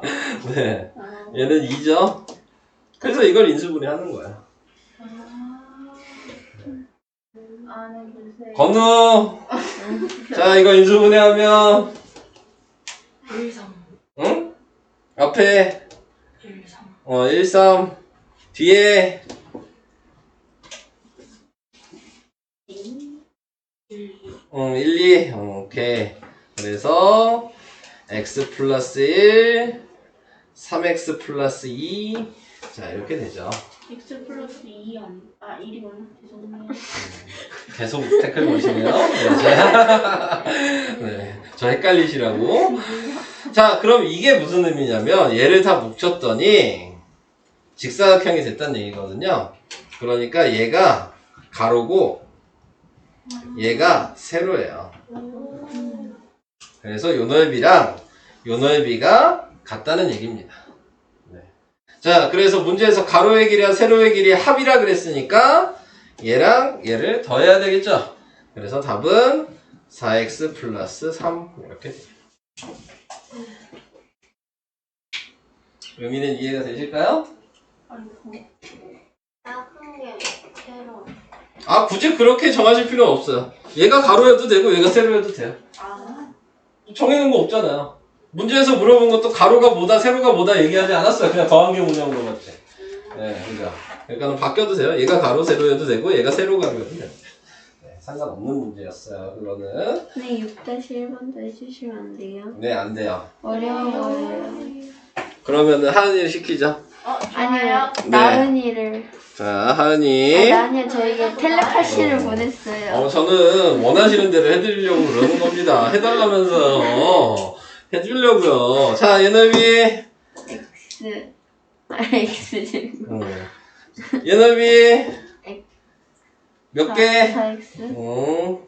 S1: 네. 얘는 2죠. 그래서 이걸 인수분해 하는 거야.
S2: 안에 주세요.
S1: 건우. 자, 이거 인수분해 하면
S3: 1, 3,
S1: 응? 앞에
S3: 1, 3.
S1: 1, 3 뒤에
S3: 1, 6.
S1: 1, 2. 오케이. 그래서 x 플러스 1, 3x 플러스 2. 자, 이렇게 되죠.
S3: x 플러스 2 1이구나. 죄송해요.
S1: 계속 태클 보시네요. 네, 저 헷갈리시라고. 자, 그럼 이게 무슨 의미냐면 얘를 다 뭉쳤더니 직사각형이 됐다는 얘기거든요. 그러니까 얘가 가로고 얘가 세로예요. 그래서 요 넓이랑 요 넓이가 같다는 얘기입니다. 네. 자, 그래서 문제에서 가로의 길이와 세로의 길이 합이라 그랬으니까 얘랑 얘를 더해야 되겠죠. 그래서 답은 4x 플러스 3 이렇게 돼요. 의미는 이해가 되실까요?
S2: 작은 게 새로.
S1: 아, 굳이 그렇게 정하실 필요는 없어요. 얘가 가로여도 되고 얘가 세로여도 돼요. 정해놓은 거 없잖아요. 문제에서 물어본 것도 가로가 뭐다 세로가 뭐다 얘기하지 않았어요. 그냥 더한 게 뭐냐고 물어봤지. 네, 그러니까 바뀌어도 돼요. 얘가 가로 세로여도 되고 얘가 세로 가로여도 돼요. 네, 상관없는 문제였어요. 그거는.
S2: 네, 6-1번도 해주시면 안 돼요?
S1: 네, 안 돼요.
S2: 어려운 거예요.
S1: 그러면은 하은이를 시키죠.
S2: 아니요,
S1: 네.
S2: 나은이를.
S1: 자, 하은이.
S2: 아니요, 저희가 텔레파시를 보냈어요.
S1: 저는 원하시는 대로 해드리려고 그러는 겁니다. 해달라면서요. 해주려고요. 자, 얘너비.
S2: X. X.
S1: 얘너비. 몇 개?
S2: 4X.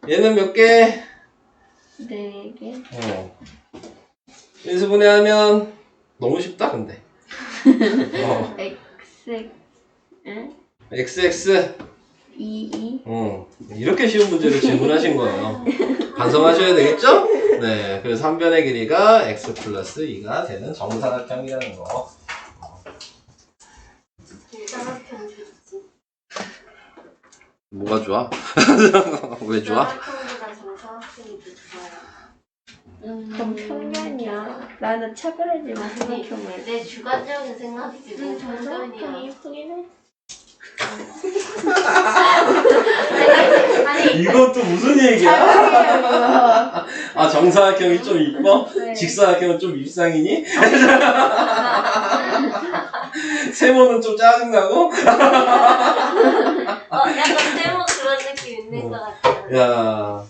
S1: 얘는 몇 개?
S2: 4개.
S1: 인수분해하면 너무 쉽다, 근데.
S2: X. 응?
S1: XX.
S2: 2.
S1: 이렇게 쉬운 문제를 질문하신 거예요. 반성하셔야 되겠죠? 네, 그래서 한 변의 길이가 x 플러스 2가 되는 정사각형이라는 거.
S2: 정사각형 좋지.
S1: 뭐가 좋아? 왜 좋아?
S2: 정사각형보다 정사각형이 더 좋아요. 그럼 평면이야. 나는 차별하지 마, 정사각형을. 내 주관적인 생각이지. 정사각형이 예쁘긴 해. 아니,
S1: 이것도 무슨 얘기야?
S2: 차별이에요.
S1: 아, 정사각형이 좀 이뻐?
S2: 네.
S1: 직사각형은 좀 일상이니? 세모는 좀 짜증나고?
S2: 약간 세모 그런 느낌 있는 것 같아요.
S1: 야.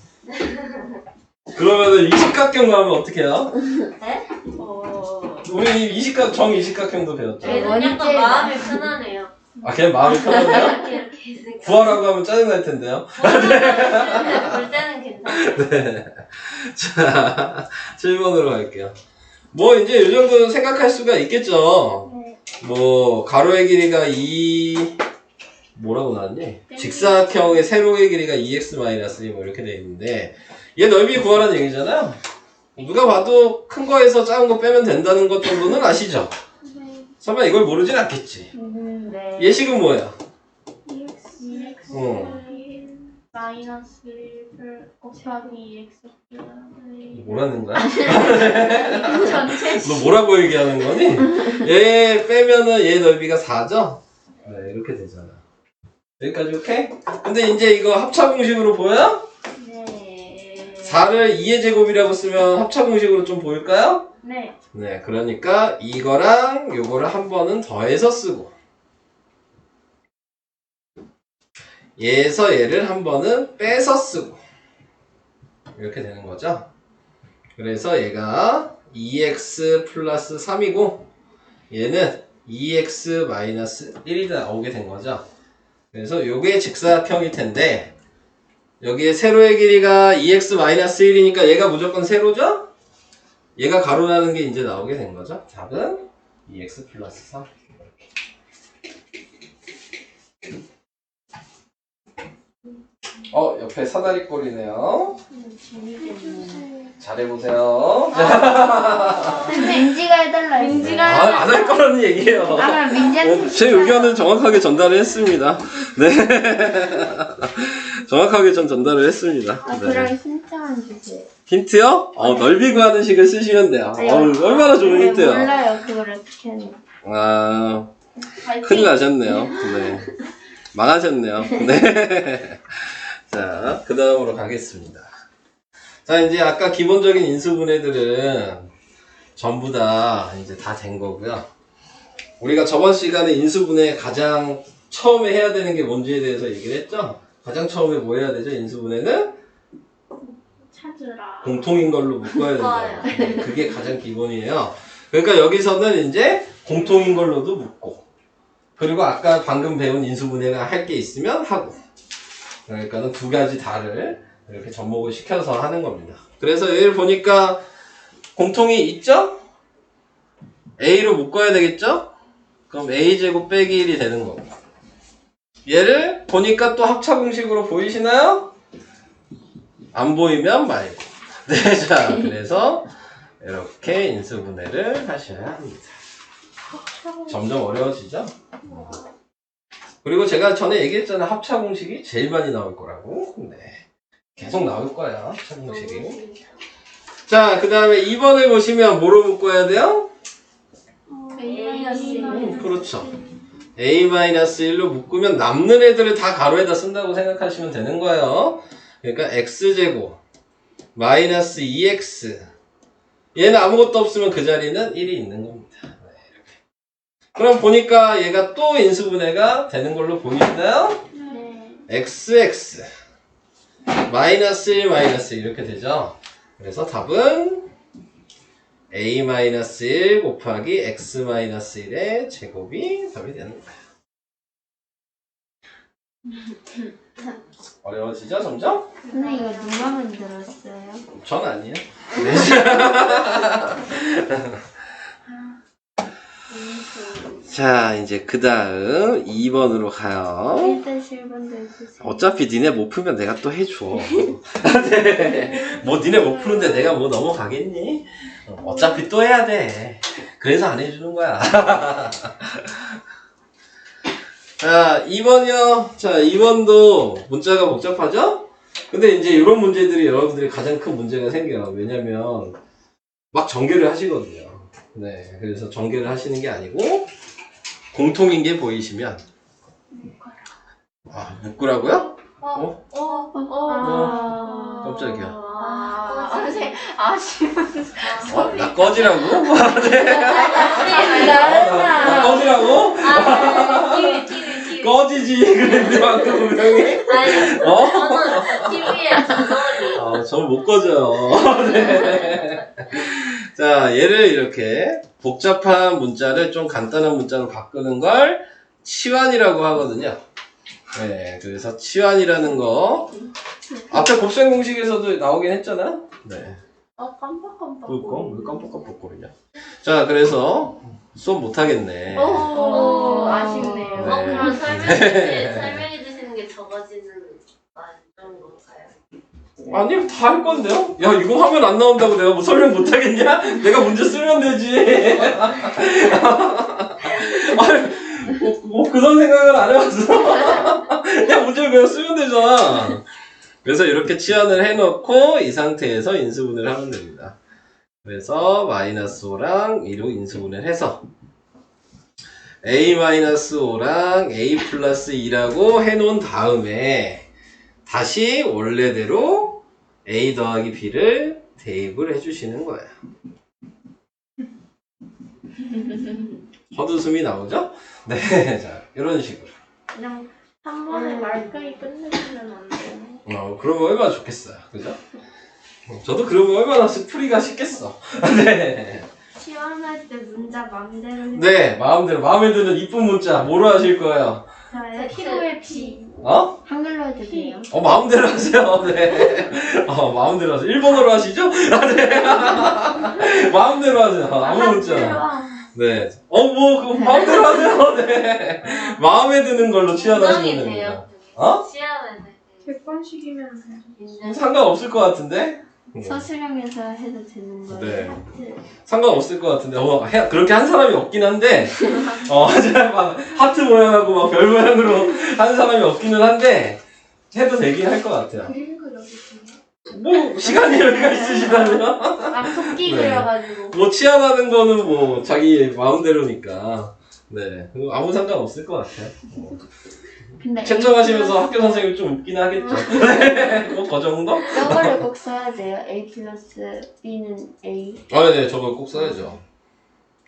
S1: 그러면은 이식각형 가면 어떡해요?
S2: 네?
S1: 우리 정이식각형도 배웠죠?
S2: 얘는 약간 마음이 편하네요.
S1: 아, 그냥 마음이 편하네요?
S2: 이렇게 있으니까.
S1: 구하라고 하면 짜증날 텐데요?
S2: 볼 때는 괜찮아요.
S1: 네. 자, 7번으로 갈게요. 뭐, 이제 이 정도는 생각할 수가 있겠죠?
S2: 네.
S1: 뭐, 가로의 길이가 2, 뭐라고 나왔니? 직사각형의 세로의 길이가 2x-2 뭐 이렇게 돼 있는데, 얘 넓이 구하라는 얘기잖아요? 누가 봐도 큰 거에서 작은 거 빼면 된다는 것 정도는 아시죠? 설마 이걸 모르진 않겠지?
S2: 네.
S1: 예식은 뭐야?
S3: 마이너스 1 곱하기 2x
S1: 뭐라는 거야?
S3: 전체
S1: 너 뭐라고 얘기하는 거니? 얘 빼면은 얘 넓이가 4죠? 네, 이렇게 되잖아. 여기까지 오케이? 근데 이제 이거 합차 공식으로 보여?
S2: 네.
S1: 4를 2의 제곱이라고 쓰면 합차 공식으로 좀 보일까요?
S3: 네.
S1: 네, 그러니까 이거랑 요거를 한 번은 더해서 쓰고 얘에서 얘를 한 번은 빼서 쓰고 이렇게 되는 거죠. 그래서 얘가 2x 플러스 3이고 얘는 2x 마이너스 1이 나오게 된 거죠. 그래서 요게 직사각형일 텐데 여기에 세로의 길이가 2x 마이너스 1이니까 얘가 무조건 세로죠? 얘가 가로라는 게 이제 나오게 된 거죠. 답은 2x 플러스 3. 옆에 사다리 꼴이네요. 잘해보세요.
S2: 민지가 해달라. 민지가
S1: 안 할 거라는 얘기예요.
S2: 그럼 민지한테
S1: 제 의견을 정확하게 전달을 했습니다. 네. 정확하게 전 전달을 했습니다. 네.
S2: 그럼 힌트만 주세요.
S1: 힌트요? 넓이 구하는 식을 쓰시면 돼요. 얼마나 좋은 힌트요.
S2: 몰라요, 그걸 어떻게 하는지.
S1: 아, 큰일 나셨네요. 네. 망하셨네요. 네. 자, 그 다음으로 가겠습니다. 자, 이제 아까 기본적인 인수분해들은 전부 다 이제 다 된 거고요. 우리가 저번 시간에 인수분해 가장 처음에 해야 되는 게 뭔지에 대해서 얘기를 했죠? 가장 처음에 뭐 해야 되죠? 인수분해는?
S3: 찾으라.
S1: 공통인 걸로 묶어야 된다. 그게 가장 기본이에요. 그러니까 여기서는 이제 공통인 걸로도 묶고, 그리고 아까 방금 배운 인수분해가 할 게 있으면 하고, 그러니까는 두 가지 다를 이렇게 접목을 시켜서 하는 겁니다. 그래서 얘를 보니까 공통이 있죠? A로 묶어야 되겠죠? 그럼 A제곱 빼기 1이 되는 거고. 얘를 보니까 또 합차 공식으로 보이시나요? 안 보이면 말고. 네, 자, 그래서 이렇게 인수분해를 하셔야 합니다. 점점 어려워지죠? 그리고 제가 전에 얘기했잖아요. 합차 공식이 제일 많이 나올 거라고. 네. 계속 나올 거야, 합차 공식이. 자, 그 다음에 2번을 보시면 뭐로 묶어야 돼요? 그렇죠. A-1로 묶으면 남는 애들을 다 가로에다 쓴다고 생각하시면 되는 거예요. 그러니까 x제곱 마이너스 2x, 얘는 아무것도 없으면 그 자리는 1이 있는 겁니다. 네, 이렇게. 그럼 보니까 얘가 또 인수분해가 되는 걸로 보이시나요?
S3: 네.
S1: xx 마이너스 1 마이너스 1 이렇게 되죠. 그래서 답은 a-1 곱하기 x-1의 제곱이 답이 되는 거예요. 어려워지죠, 점점?
S2: 근데 이거 누가 만들었어요?
S1: 전 아니에요. 네. 자, 이제 그 다음 2번으로 가요.
S2: 1-1번도 해주세요.
S1: 어차피 니네 못 풀면 내가 또 해줘. 네. 뭐 니네 못 푸는데 내가 뭐 넘어가겠니? 어차피 또 해야 돼. 그래서 안 해주는 거야. 자, 2번이요. 자, 2번도 문자가 복잡하죠? 근데 이제 이런 문제들이 여러분들이 가장 큰 문제가 생겨요. 왜냐면 막 전개를 하시거든요. 네, 그래서 전개를 하시는 게 아니고 공통인 게 보이시면 아, 묶으라고요? 깜짝이야.
S3: 선생님, 아쉬운.
S1: 나 꺼지라고? 나 꺼지라고?
S3: TV.
S1: 꺼지지. 그랬는데 방금 분명히.
S3: 아니,
S1: 어?
S3: 저는 TV에 저절이.
S1: 저는 못 꺼져요. 네. 자, 얘를 이렇게 복잡한 문자를 좀 간단한 문자로 바꾸는 걸 치환이라고 하거든요. 네, 그래서 치환이라는 거 앞에 곱셈 공식에서도 나오긴 했잖아. 네.
S3: 깜빡깜빡.
S1: 그럴까? 왜 깜빡깜빡거리냐? 자, 그래서 수업 못하겠네.
S3: 아쉽네요.
S1: 네.
S4: 그럼 설명해 주시는 게 적어지는 그런 건가요?
S1: 아니, 다 할 건데요? 야, 이거 화면 안 나온다고 내가 뭐 설명 못하겠냐? 내가 문제 쓰면 되지. 아니, 그런 생각을 안 해봤어. 그냥 문제를 그냥 쓰면 되잖아. 그래서 이렇게 치환을 해놓고 이 상태에서 인수분해를 하면 됩니다. 그래서 마이너스 5랑 2로 인수분해를 해서 a-5랑 a 플러스 2라고 해놓은 다음에 다시 원래대로 a 더하기 b를 대입을 해주시는 거예요. 헛웃음이 나오죠? 네, 자, 이런 식으로.
S3: 그냥 한 번에 말끔히 끝내주면 안 돼요?
S1: 그러면 얼마나 좋겠어요. 그죠? 저도 그러면 얼마나 풀이가 쉽겠어. 네.
S2: 치환할 때 문자 마음대로 해주세요.
S1: 네, 마음대로. 마음에 드는 이쁜 문자, 뭐로 하실 거예요?
S2: 저요?
S3: 키로의 비.
S1: 어?
S2: 한글로 해도 돼요?
S1: 마음대로 하세요. 네. 마음대로 하세요. 일본어로 하시죠? 네. 마음대로 하세요. 아무 문자. 네. 그거 마음대로 하세요. 네. 마음에 드는 걸로 치환하시면 됩니다.
S4: 시야는
S3: 객관식이면
S1: 상관없을 것 같은데?
S2: 서술형에서 해도 되는 거예요?
S1: 네.
S2: 하트.
S1: 상관없을 것 같은데, 그렇게 한 사람이 없긴 한데, 막 하트 모양하고 막 별 모양으로 하는 사람이 없기는 한데, 해도 되긴 할 것 같아요.
S3: 그림 그려주세요.
S1: 뭐, 시간이 여유가 있으시다면?
S3: 토끼
S1: 네.
S3: 그려가지고.
S1: 뭐, 치환하는 거는 뭐, 자기 마음대로니까, 네. 아무 상관 없을 것 같아요.
S2: 근데
S1: 채점하시면서 학교 선생님 좀 웃긴 하겠죠. 뭐 그 정도?
S2: 이거를 꼭 써야 돼요. A 플러스 B는 A.
S1: 아, 네, 저걸 꼭 써야죠.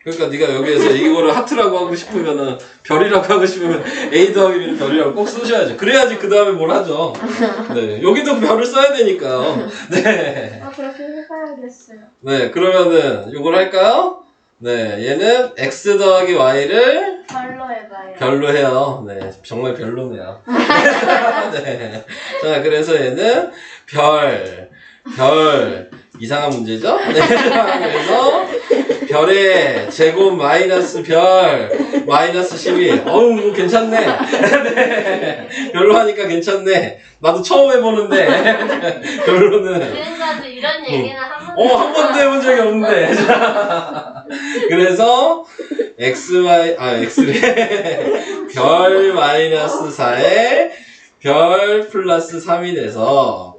S1: 그러니까 네가 여기에서 이거를 하트라고 하고 싶으면은 별이라고 하고 싶으면 A 더하기 B는 별이라고 꼭 쓰셔야죠. 그래야지 그 다음에 뭘 하죠. 네, 여기도 별을 써야 되니까요. 네,
S3: 그렇게 해봐야겠어요.
S1: 네, 그러면은 이걸 할까요? 네, 얘는 X 더하기 Y를
S3: 별로 해봐요.
S1: 별로 해요. 네, 정말 별로네요. 네. 자, 그래서 얘는 이상한 문제죠? 네. 그래서 별의 제곱 마이너스 별 마이너스 12. 어우, 괜찮네. 네. 별로 하니까 괜찮네. 나도 처음 해보는데. 별로는.
S4: 지금까지 이런 얘기는 한 번도
S1: 한 번도 해본 적이 없는데. 그래서 X래. 별 마이너스 4에 별 플러스 3이 돼서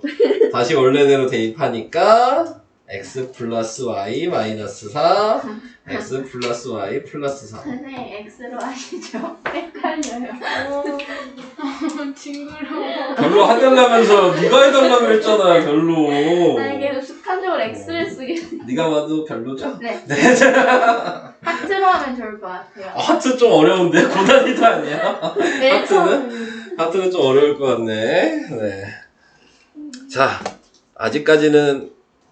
S1: 다시 원래대로 대입하니까 X 플러스 Y 마이너스 4 X 플러스 Y 플러스 3.
S3: 선생님 X로 하시죠. 헷갈려요. 징그러워.
S1: 별로 해달라면서 네가 해달라고 했잖아. 별로.
S3: 이게 습관적으로 X를 쓰겠네.
S1: 네가 봐도 별로죠?
S3: 네.
S1: 네.
S3: 하트로 하면 좋을 것 같아요.
S1: 하트 좀 어려운데 고난이도 아니야?
S3: 네,
S1: 하트는 좀 어려울 것 같네. 네. 자, 아직까지는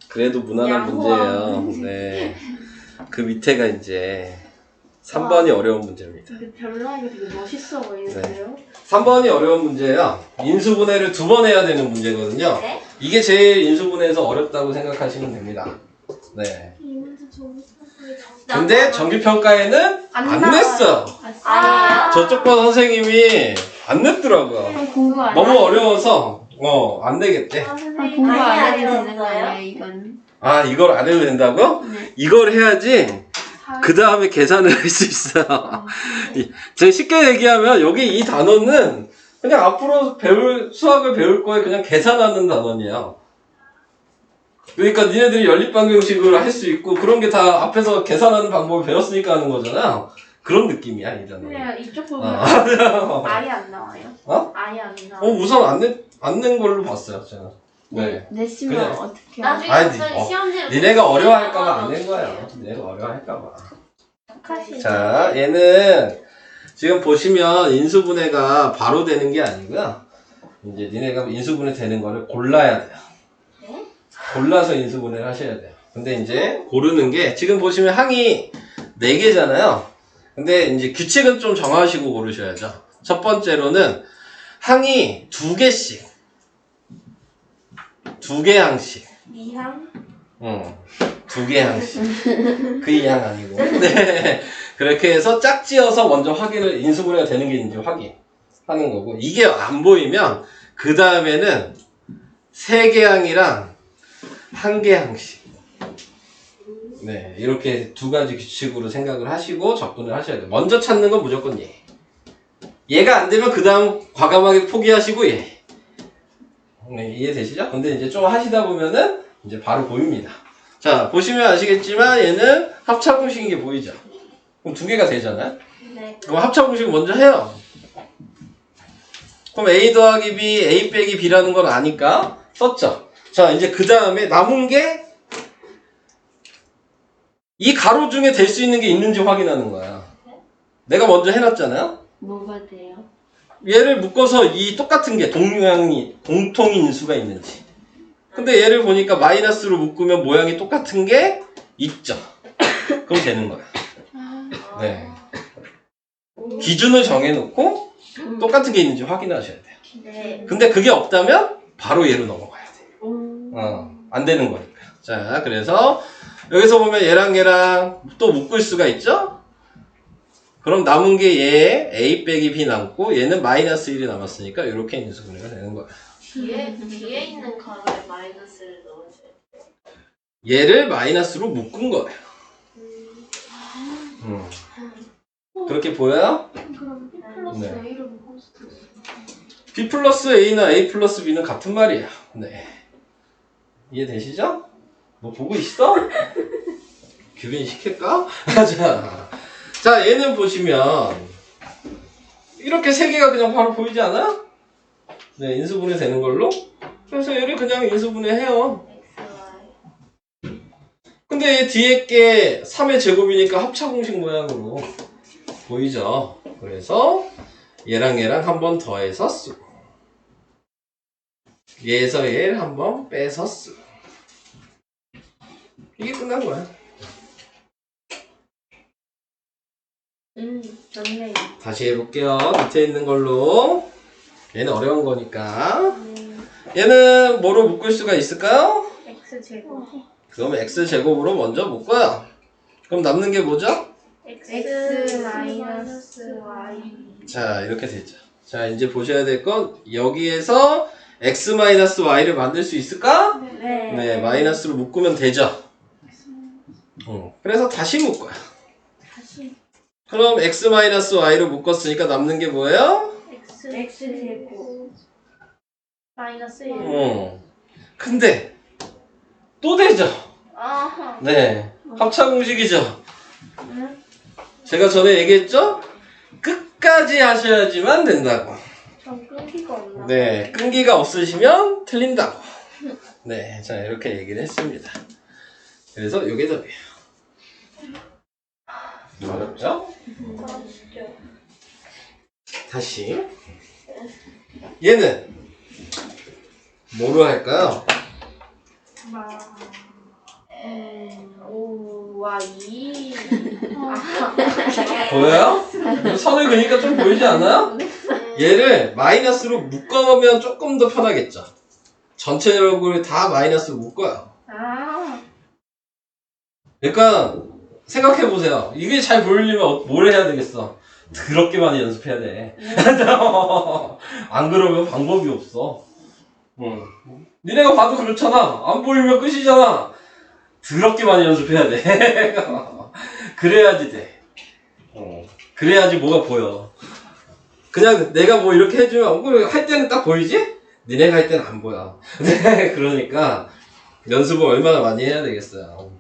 S1: 그래도 무난한 문제예요. 네. 그 밑에가 이제 3번이 어려운 문제입니다.
S3: 근데 별로 하니까 되게 멋있어 보이는데요?
S1: 3번이 어려운 문제예요. 인수분해를 2번 해야 되는 문제거든요.
S4: 네?
S1: 이게 제일 인수분해에서 어렵다고 생각하시면 됩니다. 네.
S3: 이 문제 좀
S1: 근데 정기평가에는 안
S3: 나와요.
S1: 냈어요.
S4: 아니에요?
S1: 저쪽 반 선생님이 안 냈더라고요.
S2: 공부 안
S1: 너무 어려워서 안 되겠대.
S2: 공부 안
S4: 아니,
S2: 해도
S4: 아니었어요?
S2: 되는 거 아니에요, 이건?
S1: 아, 이걸 안 해도 된다고?
S2: 네.
S1: 이걸 해야지 그 다음에 계산을 할 수 있어요. 제가 쉽게 얘기하면 여기 이 단어는 그냥 앞으로 수학을 배울 거에 그냥 계산하는 단원이에요. 그러니까 니네들이 연립방정식으로 할 수 있고 그런 게 다 앞에서 계산하는 방법을 배웠으니까 하는 거잖아요. 그런 느낌이야, 이 단어.
S3: 그냥 이쪽 부분
S1: 어.
S3: 아예 안 나와요.
S1: 어?
S3: 아예 안 나와요.
S1: 우선 안 낸 걸로 봤어요, 제가. 네.
S2: 냈으면
S1: 그냥-
S2: 어떻게 해요?
S4: 나중에
S1: 아니,
S4: 저희 시험지를
S1: 니네가 어려워할까봐 안 낸 거예요. 니네가 어려워할까봐.
S3: 똑같이
S1: 자, 얘는 지금 보시면 인수분해가 바로 되는 게 아니고요. 이제 니네가 인수분해 되는 거를 골라야 돼요.
S4: 네?
S1: 골라서 인수분해를 하셔야 돼요. 근데 이제 고르는 게 지금 보시면 항이 4개잖아요. 근데 이제 규칙은 좀 정하시고 고르셔야죠. 첫 번째로는 항이 2개씩. 2개 항씩.
S3: 이항?
S1: 응. 2개 항씩. 그 이항 아니고. 네. 그렇게 해서 짝지어서 먼저 확인을, 인수분해가 되는 게 있는지 확인하는 거고. 이게 안 보이면, 그 다음에는 3개 항이랑 1개 항씩. 네. 이렇게 2가지 규칙으로 생각을 하시고 접근을 하셔야 돼요. 먼저 찾는 건 무조건 얘. 얘가 안 되면 그 다음 과감하게 포기하시고 얘. 네, 이해되시죠? 근데 이제 좀 하시다 보면은 이제 바로 보입니다. 자, 보시면 아시겠지만 얘는 합차공식인 게 보이죠? 그럼 2개가 되잖아요?
S4: 네.
S1: 그럼 합차공식 먼저 해요. 그럼 A 더하기 B, A 빼기 B라는 걸 아니까 썼죠? 자, 이제 그 다음에 남은 게 이 가로 중에 될 수 있는 게 있는지 확인하는 거야. 내가 먼저 해놨잖아요?
S2: 뭐가 돼요?
S1: 얘를 묶어서 이 똑같은 게 공통인수가 있는지. 근데 얘를 보니까 마이너스로 묶으면 모양이 똑같은 게 있죠. 그럼 되는 거야. 네. 기준을 정해놓고 똑같은 게 있는지 확인하셔야 돼요.
S4: 네.
S1: 근데 그게 없다면 바로 얘로 넘어가야 돼요. 안 되는 거니까. 자, 그래서 여기서 보면 얘랑 또 묶을 수가 있죠? 그럼 남은 게 얘 A 빼기 B 남고 얘는 마이너스 1이 남았으니까 이렇게 인수분해가 되는 거야.
S4: 뒤에 있는 가로에 마이너스를 넣어줘요.
S1: 얘를 마이너스로 묶은 거예요. 그렇게 보여요?
S3: 그럼 B 플러스
S1: 네.
S3: A를 묶을 수도 있어요.
S1: B 플러스 A나 A 플러스 B는 같은 말이에요. 네. 이해되시죠? 뭐 보고 있어? 규빈 시킬까? 자, 얘는 보시면 이렇게 세 개가 그냥 바로 보이지 않아? 네, 인수분해 되는 걸로. 그래서 얘를 그냥 인수분해 해요. 근데 얘 뒤에 게 3의 제곱이니까 합차공식 모양으로 보이죠? 그래서 얘랑 얘랑 한 번 더해서 쓰고 얘에서 얘를 한 번 빼서 쓰고 이게 끝난 거야.
S2: 좋네.
S1: 다시 해볼게요. 밑에 있는 걸로. 얘는 어려운 거니까. 얘는 뭐로 묶을 수가 있을까요?
S2: X제곱.
S1: 그럼 X제곱으로 먼저 묶어요. 그럼 남는 게 뭐죠?
S2: X 마이너스 Y.
S1: 자, 이렇게 되죠. 자, 이제 보셔야 될 건 여기에서 X-Y를 만들 수 있을까?
S2: 네.
S1: 네, 마이너스로 묶으면 되죠. 그래서 다시 묶어요. 그럼 X-Y로 묶었으니까 남는 게 뭐예요?
S2: X제곱. 마이너스 1.
S1: 근데 또 되죠.
S2: 아하.
S1: 네, 합차 공식이죠. 제가 전에 얘기했죠? 끝까지 하셔야지만 된다고.
S2: 전 끈기가 없나?
S1: 네, 끈기가 없으시면 틀린다고. 네, 자 이렇게 얘기를 했습니다. 그래서 이게 답이에요. 어렵죠? 다시 얘는 뭐로 할까요?
S2: 5와 2.
S1: 보여요? 선을 그니까 좀 보이지 않아요? 얘를 마이너스로 묶어보면 조금 더 편하겠죠. 전체적으로 다 마이너스로 묶어요.
S2: 아.
S1: 그러니까 생각해보세요. 이게 잘 보이려면 뭘 해야 되겠어? 더럽게 많이 연습해야 돼. 안 그러면 방법이 없어. 니네가 봐도 그렇잖아. 안 보이면 끝이잖아. 더럽게 많이 연습해야 돼. 그래야지 돼. 그래야지 뭐가 보여. 그냥 내가 뭐 이렇게 해주면 할 때는 딱 보이지? 니네가 할 때는 안 보여. 네, 그러니까 연습을 얼마나 많이 해야 되겠어요.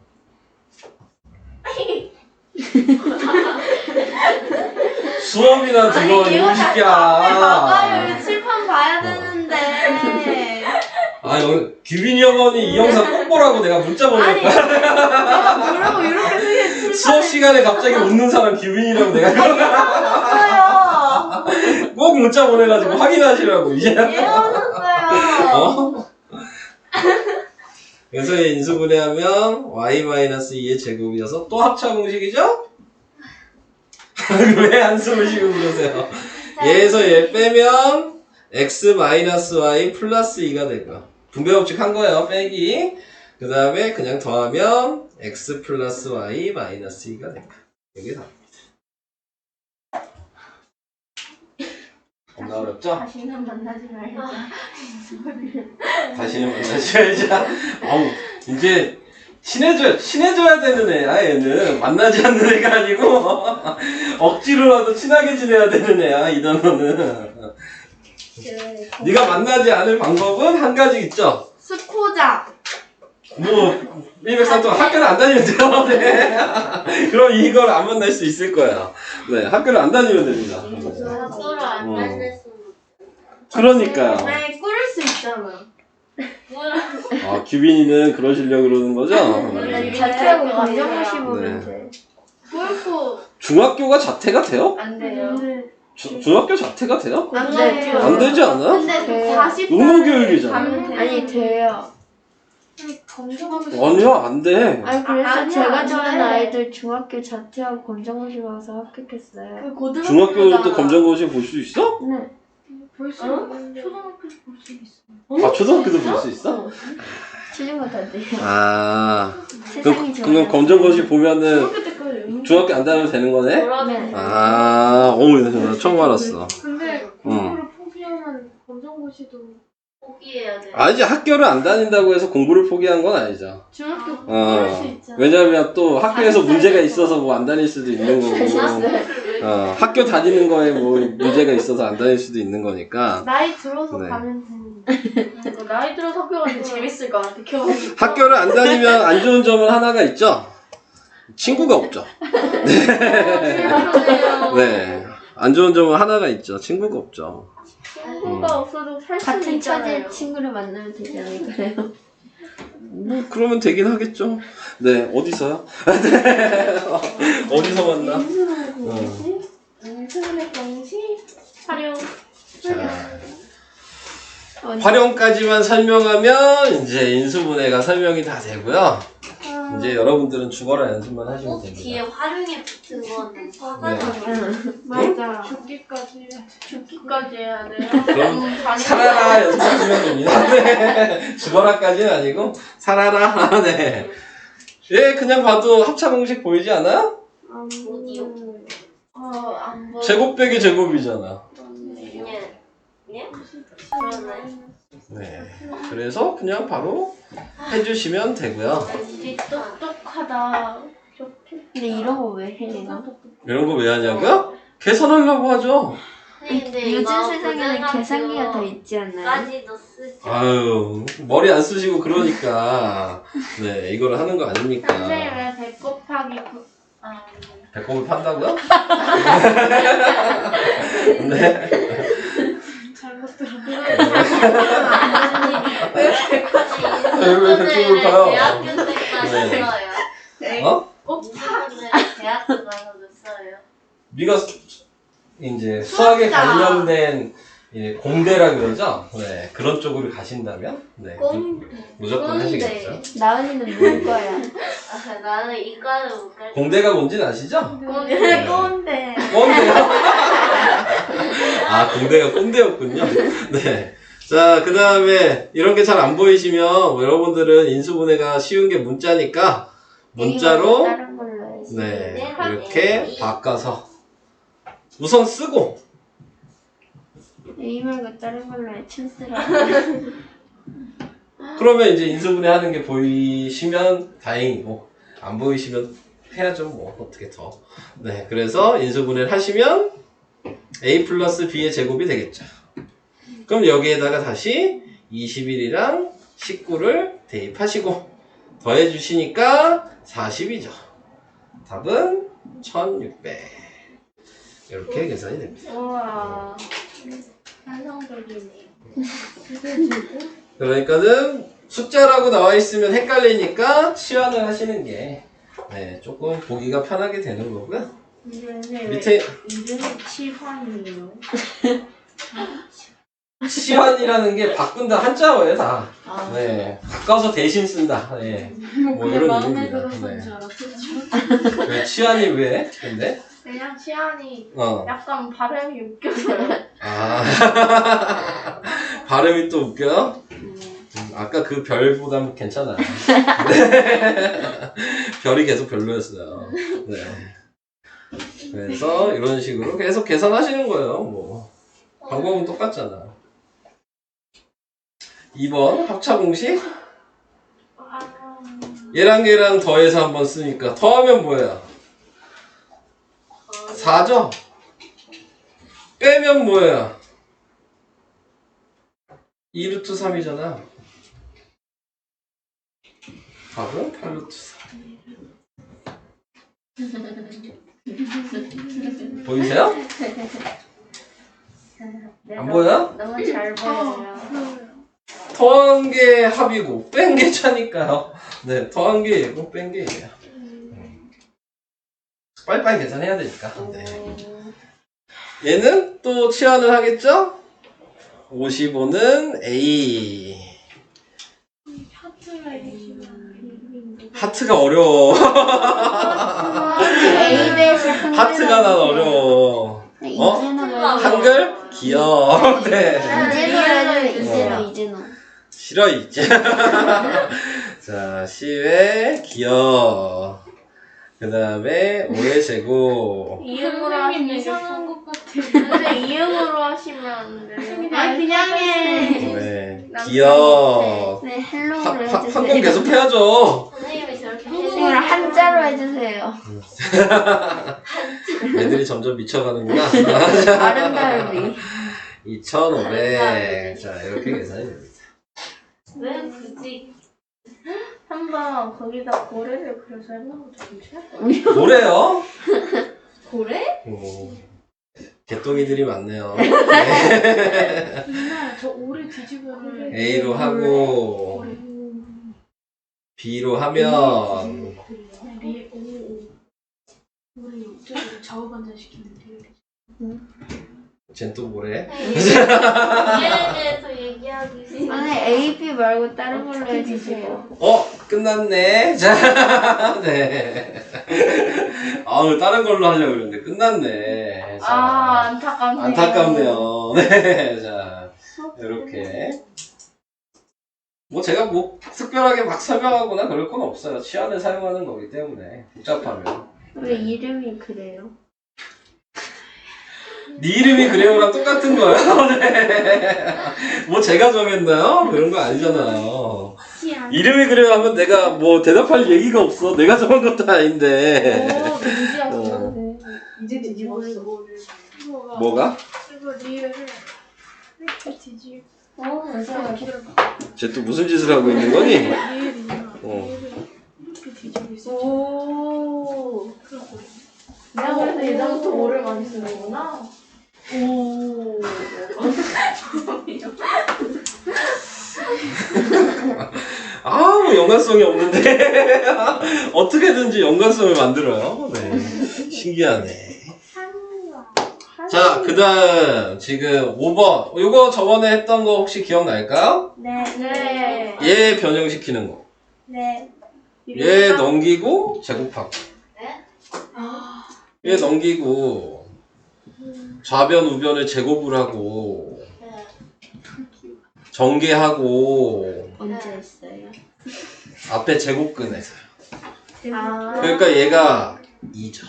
S1: 수업이나 들어 이 새끼야.
S2: 봐봐요. 칠판 봐야 되는데.
S1: 아, 여기 규빈이 어머니 이 영상 꼭 보라고 내가 문자 보낼 거야.
S2: 뭐라고 이렇게 쓰게
S1: 수업 시간에 갑자기 웃는 사람 규빈이라고 내가
S2: 칠판이었어요.
S1: 꼭 문자 보내가지고 확인하시라고 이제.
S2: 예언했어요.
S1: 그래서 얘 인수분해하면 y-2의 제곱이어서 또 합차 공식이죠? 왜 한숨을 쉬고 그러세요? 얘에서 얘 빼면 x-y 플러스 2가 되고요. 분배법칙 한 거예요. 빼기. 그 다음에 그냥 더하면 x 플러스 y 마이너스 2가 됩니다. 이게 답입니다. 겁나 어렵죠?
S2: 다시는 만나지 말자.
S1: 다시는 만나줘야지. 어우, 이제 친해져야 되는 애야, 얘는. 만나지 않는 애가 아니고, 억지로라도 친하게 지내야 되는 애야, 이 단어는. 네가 만나지 않을 방법은 한 가지 있죠?
S2: 스코자.
S1: 뭐, 103동 학교를 안 다니면 돼요, 네. 그럼 이걸 안 만날 수 있을 거야. 네, 학교를 안 다니면 됩니다.
S4: 학교를 안 만났으면
S1: 그러니까요.
S2: 네, 꾸릴 수 있잖아.
S1: 아, 규빈이는 그러시려고 그러는 거죠?
S2: 자퇴하고 검정고시
S1: 네.
S2: 보면 돼. 꿀고
S1: 중학교가 자퇴가 돼요?
S2: 안 돼요.
S1: 중학교 자퇴가 돼요?
S2: 안 돼요.
S1: 안 되지 않아?
S2: 근데
S3: 돼요.
S2: 40분
S1: 의무교육이잖아.
S3: 아니 돼요.
S1: 아니요, 안 돼.
S3: 아니 그래서
S2: 아니야,
S3: 제가
S2: 안
S3: 주는
S2: 돼.
S3: 아이들 중학교 자퇴하고 검정고시 와서 합격했어요.
S1: 중학교도 또 검정고시 볼 수 있어?
S3: 네.
S2: 볼수
S3: 있는데.
S2: 초등학교에서 볼 수 있어.
S1: 아, 초등학교도 볼 수 있어?
S3: 치즈가 다 돼요.
S1: 아,
S3: 세상이 좋아요.
S1: 그럼 검정고시 보면은
S2: 중학교 때까지
S1: 중학교 안 다녀도 되는 거네?
S2: 뭐라면
S1: 아, 나 처음 알았어.
S2: 근데 공부를 포기하면 검정고시도
S4: 포기해야 돼.
S1: 아니지, 학교를 안 다닌다고 해서 공부를 포기한 건 아니죠.
S2: 중학교 그럴 수 있잖아.
S1: 왜냐면 또 학교에서 문제가 있어서 뭐 안 다닐 수도 있는 거고, 학교 다니는 거에 뭐 문제가 있어서 안 다닐 수도 있는 거니까.
S2: 나이 들어서
S1: 네.
S2: 가면 되는데. 나이 들어서 학교 가면 재밌을 것 같아. 경험이.
S1: 학교를 안 다니면 안 좋은 점은 하나가 있죠. 친구가 없죠.
S2: 그러네요.
S1: 네. 안 좋은 점은 하나가 있죠. 친구가 없죠.
S3: 친구가 없어도 살 수
S2: 같은
S3: 있잖아요.
S2: 처지의 친구를 만나면 되지 않을까요?
S1: 뭐 그러면 되긴 하겠죠. 네, 어디서요? 네. 어디서 만나?
S3: 인수분해 공식 활용.
S1: 자, 활용까지만 설명하면 이제 인수분해가 설명이 다 되고요. 이제 여러분들은 죽어라 연습만 하시면
S4: 꼭 뒤에
S1: 됩니다.
S4: 활용에 붙은 거는
S1: 네.
S3: 맞아. 죽기까지 해야 돼요.
S1: 그럼 살아라 연습하시면 됩니다. 네. 죽어라까지는 아니고 살아라. 네. 예, 그냥 봐도 합차 공식 보이지 않아?
S4: 어디요?
S3: 안 보여.
S1: 제곱 빼기 제곱이잖아.
S4: 예. 예? 그러네.
S1: 네. 그래서 그냥 바로 해주시면 되고요.
S3: 똑똑하다.
S2: 근데 이런 거 왜 해, 내가?
S1: 이런 거 왜 하냐고요? 계산하려고 하죠.
S4: 근데
S2: 요즘
S4: 이거
S2: 세상에는 계산기가 더 있지 않나요?
S4: 까지도 쓰지.
S1: 아유, 머리 안 쓰시고 그러니까. 네, 이거를 하는 거 아닙니까?
S3: 선생님 왜 100 곱하기
S1: 배꼽을 판다고요? 네.
S3: 잘못 들어.
S1: 왜 백쪽을 파요?
S4: 대학교 때까지
S1: 네.
S4: 써요.
S1: 어?
S4: 인수분해 대학교 가서도 써요.
S1: 네가 이제 수학에 관련된 공대라 그러죠? 네, 그런 쪽으로 가신다면 네, 무조건 하시겠죠.
S2: 나은이는 뭘 거야?
S4: 아, 나는 이과를 못 갈.
S1: 공대가 뭔지는 아시죠?
S3: 꼰대. 꼰대.
S1: 꼰대요? 아, 공대가 꼰대였군요. 네. 자, 그 다음에 이런 게 잘 안 보이시면 여러분들은 인수분해가 쉬운 게 문자니까 문자로
S2: 다른 걸로 해야지.
S1: 네, 이렇게 바꿔서 우선 쓰고
S2: A 말고 다른 걸로 해, 칠수라.
S1: 그러면 이제 인수분해 하는 게 보이시면 다행이고 안 보이시면 해야죠 뭐 어떻게 더. 네, 그래서 인수분해를 하시면 A 플러스 B의 제곱이 되겠죠. 그럼 여기에다가 다시 21이랑 19를 대입하시고 더해 주시니까 40이죠. 답은 1600 이렇게 계산이 됩니다.
S3: 우와. 환상적이네.
S1: 그러니까는 숫자라고 나와 있으면 헷갈리니까 치환을 하시는 게 네, 조금 보기가 편하게 되는 거고요. 밑에
S3: 이름이 치환이에요.
S1: 치환이라는 게 바꾼다 한자어예요 다. 네, 바꿔서 대신 쓴다. 네, 뭐 이런
S3: 마음에
S1: 의미입니다.
S3: 들어서
S1: 네.
S3: 줄 알았어.
S1: 왜 치환이 왜? 근데
S3: 그냥 치환이
S1: 어.
S3: 약간 발음이 웃겨서요.
S1: 아 발음이 또 웃겨요? 아까 그 별보다는 괜찮아요. 네. 별이 계속 별로였어요. 네. 그래서 이런 식으로 계속 계산하시는 거예요. 뭐 방법은 똑같잖아. 2번 합차 공식. 얘랑 얘랑 더해서 한번 쓰니까 더하면 뭐예요? 4죠? 빼면 뭐예요? 2루트 3이잖아. 답은 8루트 3. 보이세요? 안 보여요?
S2: 너무 잘 보여요.
S1: 더한 게 합이고 뺀 게 차니까요. 네, 더한 게 얘고 뺀 게 얘예요. 빨리빨리 계산해야 되니까. 네. 얘는 또 치환을 하겠죠? 55는 A. 하트가 어려워.
S2: A 대신
S1: 하트가 난 어려워. 어? 한글? 귀여워. 네.
S2: 이제노 이제노.
S1: 싫어 이제. 자, 10의 귀여워. 그 다음에 5의 제곱.
S3: 이음으로 하시면 이상한 것 같아요. 근데 이음으로 하시면 안 돼요. 아 그냥 해.
S1: 네. 귀여워.
S2: 네, 헬로우로
S1: 한번
S2: 해주세요.
S1: 계속 해야죠.
S4: 선생님이 저렇게
S2: 선생님 한자로 해주세요.
S1: 애들이 점점 미쳐가는구나.
S2: 아름다움이.
S1: 2500. 자, 이렇게 계산이 됩니다.
S4: 왜 굳이
S3: 한번 거기다 고래를 그려서 해보면 좋지?
S1: 뭐래요?
S4: 고래?
S1: 개똥이들이 많네요.
S3: 누나 저 오래 뒤집어를
S1: A로 하고 B로 하면
S3: 리 오래 옆쪽으로 좌우 반전시키면 돼요.
S1: 쟨 또 뭐래?
S4: 얘에 대해서 얘기하기 싫어.
S2: 아니 A, B 말고 다른 걸로 해주세요.
S1: 끝났네. 자, 네. 아우, 다른 걸로 하려고 그랬는데, 끝났네. 자,
S2: 안타깝네요.
S1: 안타깝네요. 네, 자, 이렇게. 뭐, 제가 뭐, 특별하게 막 설명하거나 그럴 건 없어요. 치안을 사용하는 거기 때문에. 복잡하면.
S2: 왜 이름이 그래요?
S1: 네 이름이 그래요랑 똑같은 거예요? 네. 뭐, 제가 정했나요? 그런 거 아니잖아요. 이름이 그래요 하면 내가 뭐 대답할 얘기가 없어. 내가 정한 것도 아닌데.
S3: 이제 뒤집었어.
S1: 뭐가?
S3: 이거 리를 이렇게 뒤집어. 기다려봐.
S1: 쟤 또 무슨 짓을 하고 있는 거니?
S3: 리을이나
S1: 어.
S3: 리을을 이렇게 뒤집어 있어.
S2: 오.
S3: 내가
S2: 그래서 예전부터 오를 많이 쓰는구나.
S3: 오.
S1: 아무 연관성이 없는데 어떻게든지 연관성을 만들어요. 네. 신기하네. 자, 그 다음 지금 5번 요거 저번에 했던 거 혹시 기억날까요?
S2: 네.
S1: 얘 변형시키는 거.
S2: 네.
S1: 얘 넘기고 제곱하고
S4: 네?
S1: 얘 넘기고 좌변 우변을 제곱을 하고
S4: 네.
S2: 네.
S1: 전개하고
S2: 언제 했어요?
S1: 앞에 제곱 꺼내서요.
S2: 아.
S1: 그러니까 얘가 2죠.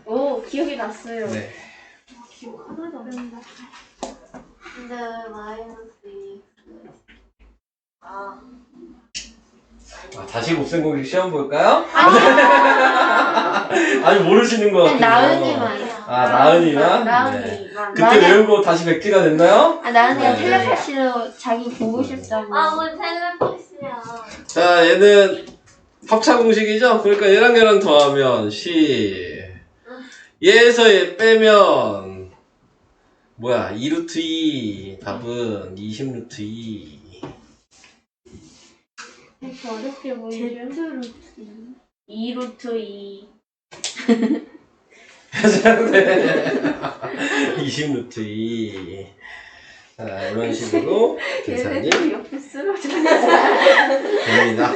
S2: 오, 기억이 났어요.
S1: 네.
S3: 기억 하나도 안 난다.
S4: 근데 왜 마이너스 2? 아,
S1: 다시 곱셈공식 시험 볼까요? 아니 모르시는 거 같아요.
S2: 나은이만요.
S1: 나은이만? 네.
S2: 나은이만.
S1: 그때 외운 거 다시 100개가 됐나요?
S2: 나은이가
S1: 네.
S2: 텔레파시로 자기 보고 싶다고.
S4: 뭐 텔레파시야.
S1: 자, 얘는 합차 공식이죠? 그러니까 얘랑 얘랑 더하면 10. 얘에서 얘 빼면 뭐야? 2루트 2. 답은 20루트 2.
S2: 이렇게 어렵게 보이죠? 2루트 2.
S1: 20루트 2. 자, 이런 식으로 계산이
S2: 옆에 쓰러져.
S1: 됩니다.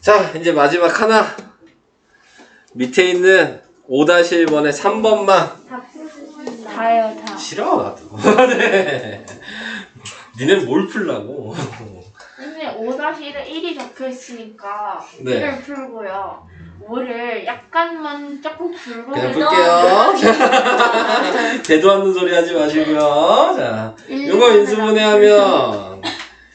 S1: 자, 이제 마지막 하나. 밑에 있는 5-1번에 3번만.
S2: 다요, 다.
S1: 싫어, 나도. 네. 니네는 뭘 풀라고.
S3: 근데 5-1에 1이 적혀 있으니까
S1: 네.
S3: 1을 풀고요. 5를 약간만 조금 줄고
S1: 그냥 풀게요. 자, 대도 않는 소리 하지 마시고요. 자, 요거 인수분해하면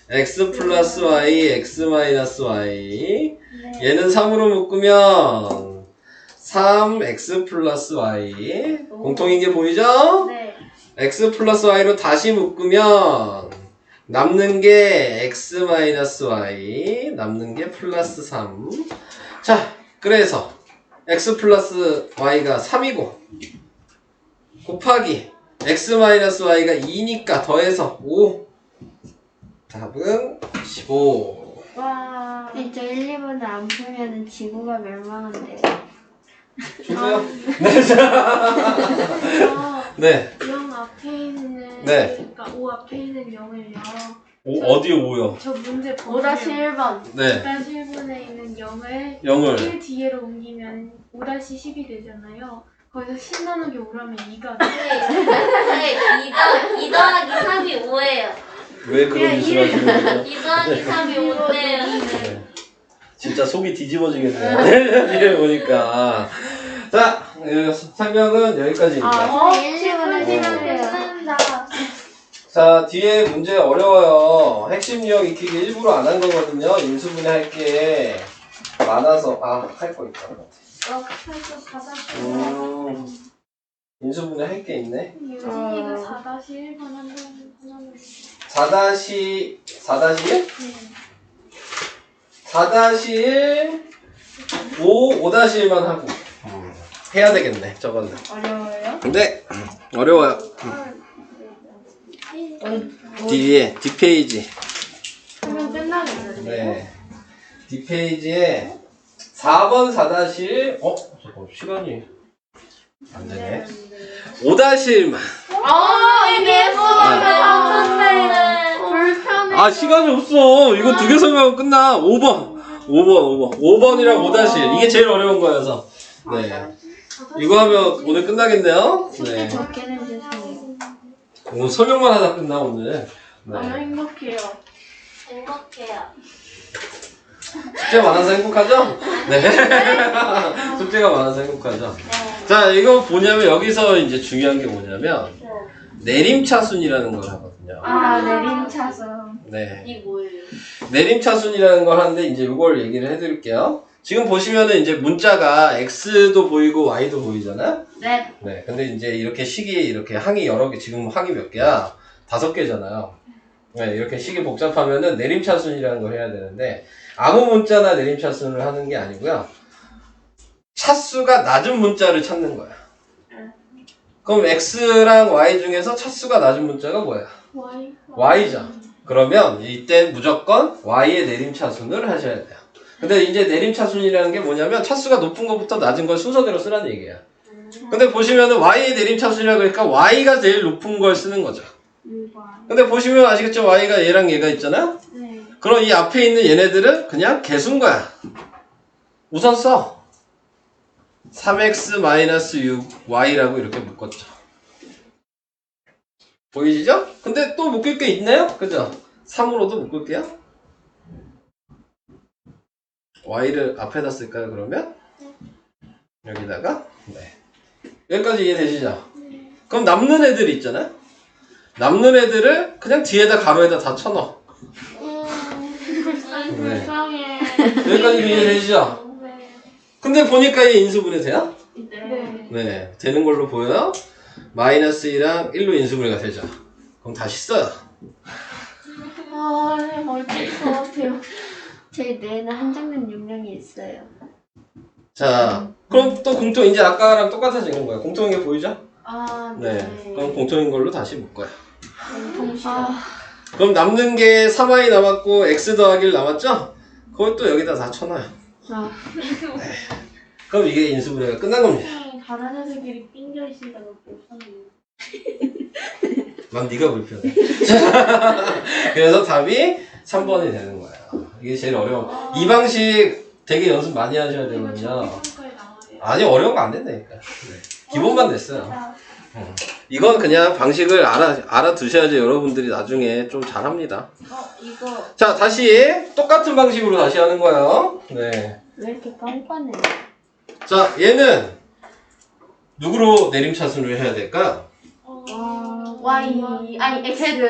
S1: x 플러스 y, x 마이너스 y. 얘는 3으로 묶으면 3x 플러스 y. 공통인 게 보이죠?
S3: 네.
S1: x 플러스 y로 다시 묶으면 남는 게 x 마이너스 y, 남는 게 플러스 3. 자, 그래서 x 플러스 y가 3이고 곱하기 x 마이너스 y가 2니까 더해서 5. 답은 15.
S3: 와.
S2: 진짜 1, 2번을 안 풀면 지구가 멸망한대요.
S1: 좋네요.
S3: 그래서
S1: 네.
S3: 0 앞에 있는
S1: 네.
S3: 그러니까 5 앞에 있는 0을요.
S1: 어디 5요?
S3: 저 문제
S2: 5-1번.
S1: 네.
S3: 5-1분에 있는 0을
S1: 0을
S3: 1 뒤에로 옮기면 5-10이 되잖아요. 거기서 10 나누기 5라면 2가
S4: 네, 2 더하기 3이 5예요.
S1: 왜 그런 짓을 하시는 거죠?
S4: 2 더하기 3이 5인데요.
S1: 네. 진짜 속이 뒤집어지겠네요. 이래 보니까. 자, 설명은 여기까지입니다.
S2: 1, 2번을 풀어요.
S1: 자, 뒤에 문제 어려워요. 핵심 유형 익히기 일부러 안 한 거거든요. 인수분해 할 게 많아서. 할 거 있다. 인수분해 할 게 있네.
S3: 유진이가 4-1번 한다는
S1: 4-1? 4-1, 5, 5-1만 하고. 해야 되겠네, 저거는.
S2: 어려워요?
S1: 근데 어려워요. 뒤에 뒷페이지.
S3: 하면 끝나겠는데.
S1: 네. 뒷페이지에 4번 4-1 잠깐 시간이 안 되네. 5-1만.
S3: 불편해.
S1: 아 시간이 없어. 이거 두 개 설명하면 끝나. 5번이랑 5-1 이게 제일 어려운 거여서. 네. 이거 하면 오늘 끝나겠네요. 네.
S2: 적게는 주세요.
S1: 오늘 설명만 하다 끝나 오늘.
S3: 너무
S1: 네.
S3: 행복해요.
S4: 행복해요.
S1: 숙제 많아서 행복하죠? 네. 숙제가 많아서 행복하죠. 자, 이거 뭐냐면 여기서 이제 중요한 게 뭐냐면 내림차순이라는 걸 하거든요.
S2: 내림차순.
S1: 네.
S4: 이 뭐예요?
S1: 내림차순이라는 걸 하는데 이제 이걸 얘기를 해드릴게요. 지금 보시면은 이제 문자가 X도 보이고 Y도 보이잖아요?
S2: 네.
S1: 네. 근데 이제 이렇게 식이 이렇게 항이 여러 개, 지금 항이 몇 개야? 5개잖아요. 네. 이렇게 식이 복잡하면은 내림차순이라는 걸 해야 되는데 아무 문자나 내림차순을 하는 게 아니고요. 차수가 낮은 문자를 찾는 거야. 그럼 X랑 Y 중에서 차수가 낮은 문자가 뭐야? Y죠. 그러면 이때 무조건 Y의 내림차순을 하셔야 돼요. 근데 이제 내림차순이라는 게 뭐냐면 차수가 높은 것부터 낮은 걸 순서대로 쓰라는 얘기야. 근데 보시면은 Y의 내림차순이라고 그러니까 Y가 제일 높은 걸 쓰는 거죠. 근데 보시면 아시겠죠? Y가 얘랑 얘가 있잖아요?
S3: 네.
S1: 그럼 이 앞에 있는 얘네들은 그냥 개수인 거야. 우선 써. 3x-6y라고 이렇게 묶었죠. 보이시죠? 근데 또 묶을 게 있나요? 그죠? 3으로도 묶을게요. y를 앞에다 쓸까요, 그러면? 여기다가? 네. 여기까지 이해되시죠? 그럼 남는 애들이 있잖아요? 남는 애들을 그냥 뒤에다 가로에다 다 쳐넣어.
S3: 불쌍해.
S1: 여기까지 이해되시죠? 근데 보니까 얘 인수분해 돼요?
S3: 네.
S1: 네, 되는 걸로 보여요. -2랑 1로 인수분해가 되죠. 그럼 다시 써요.
S3: 어쩔 것 같아요.
S2: 제 뇌에는 한정된 용량이 있어요.
S1: 자, 그럼 또 공통, 이제 아까랑 똑같아지는 거예요. 공통인 게 보이죠?
S3: 네.
S1: 그럼 공통인 걸로 다시 묶어요.
S3: 동시에.
S1: 그럼 남는 게 3y 남았고 x 더하기 1 남았죠? 그것도 여기다 다 쳐놔요. 네. 그럼 이게 인수분해가 끝난 겁니다.
S3: 다른 애들끼리 낑겨 있으니까 너무 불편해요.
S1: 난 네가 불편해. 그래서 답이 3번이 되는 거예요. 이게 제일 어려워. 이 방식 되게 연습 많이 하셔야 되거든요. 아니, 어려운 거 안 된다니까. 네. 기본만 냈어요. 이건 그냥 방식을 알아두셔야지 여러분들이 나중에 좀 잘합니다.
S3: 이거.
S1: 자, 다시 똑같은 방식으로 다시 하는 거예요. 네.
S2: 왜 이렇게 깜깜해?
S1: 자, 얘는 누구로 내림차순을 해야 될까?
S3: Y 아니 Z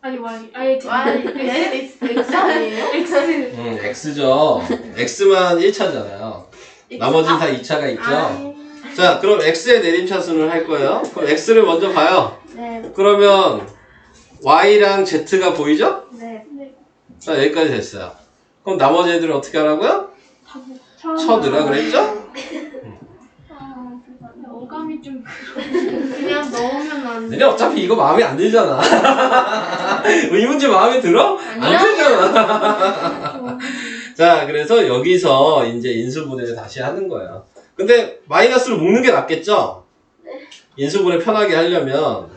S3: 아니 Y 아니 Z X 아니에요? X
S1: X죠. X만 1차잖아요. 나머지는 다 2차가 있죠. 자, 그럼 X의 내림차순을 할 거예요. 그럼 X를 먼저 봐요.
S2: 네.
S1: 그러면 Y랑 Z가 보이죠?
S2: 네.
S1: 자, 여기까지 됐어요. 그럼 나머지 애들은 어떻게 하라고요? 쳐넣으라 그랬죠?
S3: 어감이 좀 그냥 넣으면 안 돼.
S1: 근데 어차피 이거 마음에 안 들잖아. 이 문제 마음에 들어? 안 들잖아. 자, 그래서 여기서 이제 인수분해를 다시 하는 거예요. 근데 마이너스를 묶는 게 낫겠죠? 인수분해 편하게 하려면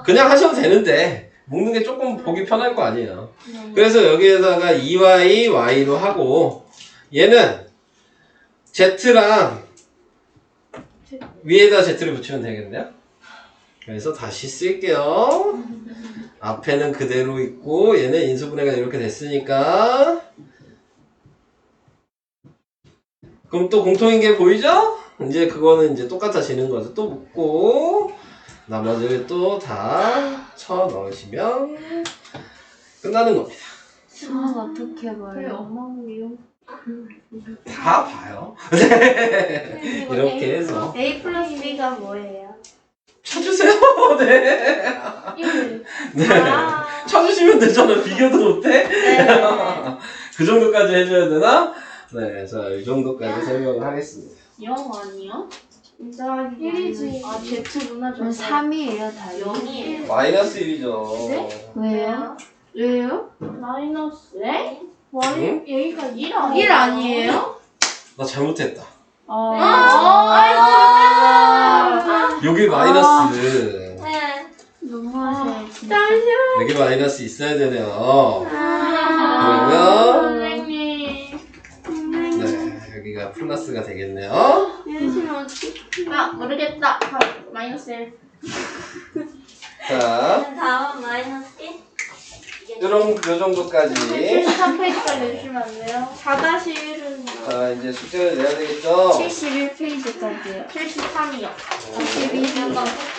S1: 그냥 하셔도 되는데 묶는 게 조금 보기 편할 거 아니에요. 그래서 여기에다가 2y, y로 하고 얘는 z랑 위에다 z를 붙이면 되겠네요. 그래서 다시 쓸게요. 앞에는 그대로 있고 얘는 인수분해가 이렇게 됐으니까 그럼 또 공통인 게 보이죠? 이제 그거는 이제 똑같아지는 거죠. 또 묶고 나머지를 또 다 쳐넣으시면 끝나는 겁니다.
S2: 수학 어떻게 봐요?
S3: 엉망이요.
S1: 다 봐요. 이렇게 해서
S2: A 플러스 B가 뭐예요?
S1: 쳐주세요. 네.
S3: 1.
S1: 네. 쳐주시면 되잖아. 비교도 못해? 그 정도까지 해줘야 되나? 네, 자, 이 정도까지 설명을 하겠습니다.
S3: 0 아니야? 1이지. 아, Z구나.
S2: 그럼 3이에요, 다.
S4: 0이에요.
S1: 마이너스 1이죠.
S2: 왜요?
S3: 왜요? 마이너스. 네?
S1: 응?
S3: 여기가 1 아니에요? 1 아니에요?
S1: 나 잘못했다. 여기 마이너스.
S4: 네.
S2: 너무하세요, 진짜.
S1: 여기 마이너스 있어야 되네요. 그러면
S3: 선생님.
S1: 네, 여기가 플러스가 되겠네요.
S3: 아, 모르겠다. 마이너스 1.
S1: 자,
S4: 다음은 마이너스 1.
S1: 요 정도까지.
S3: 73페이지까지 내주시면 안 돼요? 4-1은
S1: 자, 이제 숙제를 내야 되겠죠?
S2: 71페이지까지요.
S3: 73이요.
S2: 72.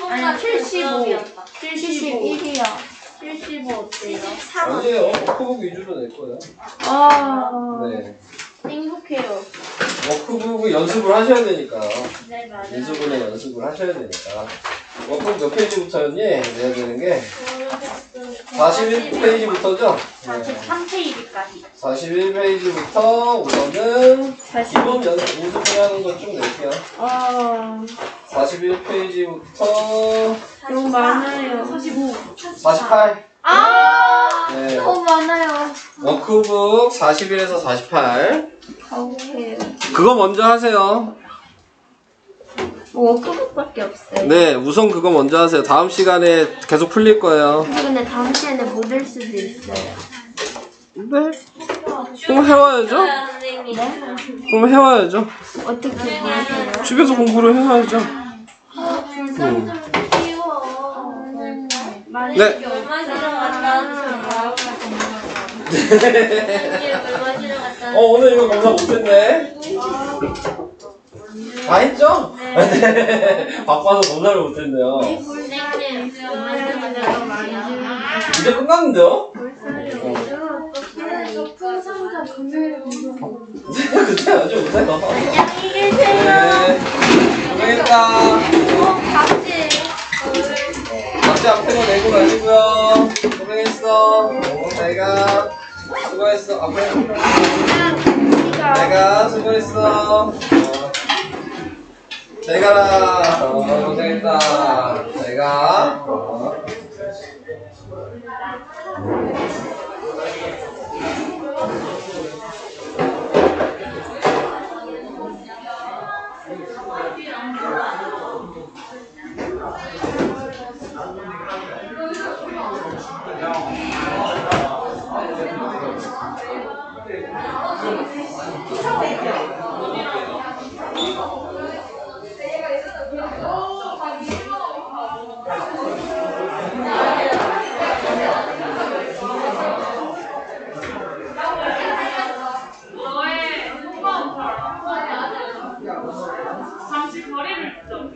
S3: 아니, 75.
S2: 71이요.
S3: 75 어때요?
S1: 아니에요. 워크북 위주로 낼 거예요. 네.
S3: 행복해요.
S1: 워크북 연습을 하셔야 되니까요.
S3: 네, 맞아요.
S1: 민수분의 연습을 하셔야 되니까. 워크북 몇 페이지부터였니? 내야 되는 게 41페이지부터죠?
S3: 43페이지까지.
S1: 41페이지부터 우선은 기본 연습을 하는 거 쭉 낼게요. 41페이지부터
S2: 너무 많아요.
S1: 48. 네.
S2: 너무 많아요.
S1: 워크북 41에서 48.
S2: 가혹해요.
S1: 그거 먼저 하세요.
S2: 워크북밖에 없어요.
S1: 네, 우선 그거 먼저 하세요. 다음 시간에 계속 풀릴 거예요.
S2: 근데 다음 시간에 못 올 수도 있어요.
S1: 네. 그럼 해와야죠.
S4: 선생님.
S1: 그럼 해와야죠.
S2: 어떻게 보세요?
S1: 집에서 공부를 해와야죠. 네.
S4: 얼마 지러 갔다 얼마 지러 갔다
S1: 오늘 이거 검사 못했네. 다 했죠? 네. 바빠서 검사를 못했네요.
S4: 선생님 얼마 지러 갔다
S1: 이제 끝났는데요? 그때 아주 못해요.
S4: 안녕히 계세요.
S1: 네. 고생했다. 각자 앞에로 내고 가시고요. 고생했어. 잘가. 수고했어. 앞에. 잘가. 수고했어. 잘 가라. 고생했다. 잘 가.
S3: 잠시 거리를 좀.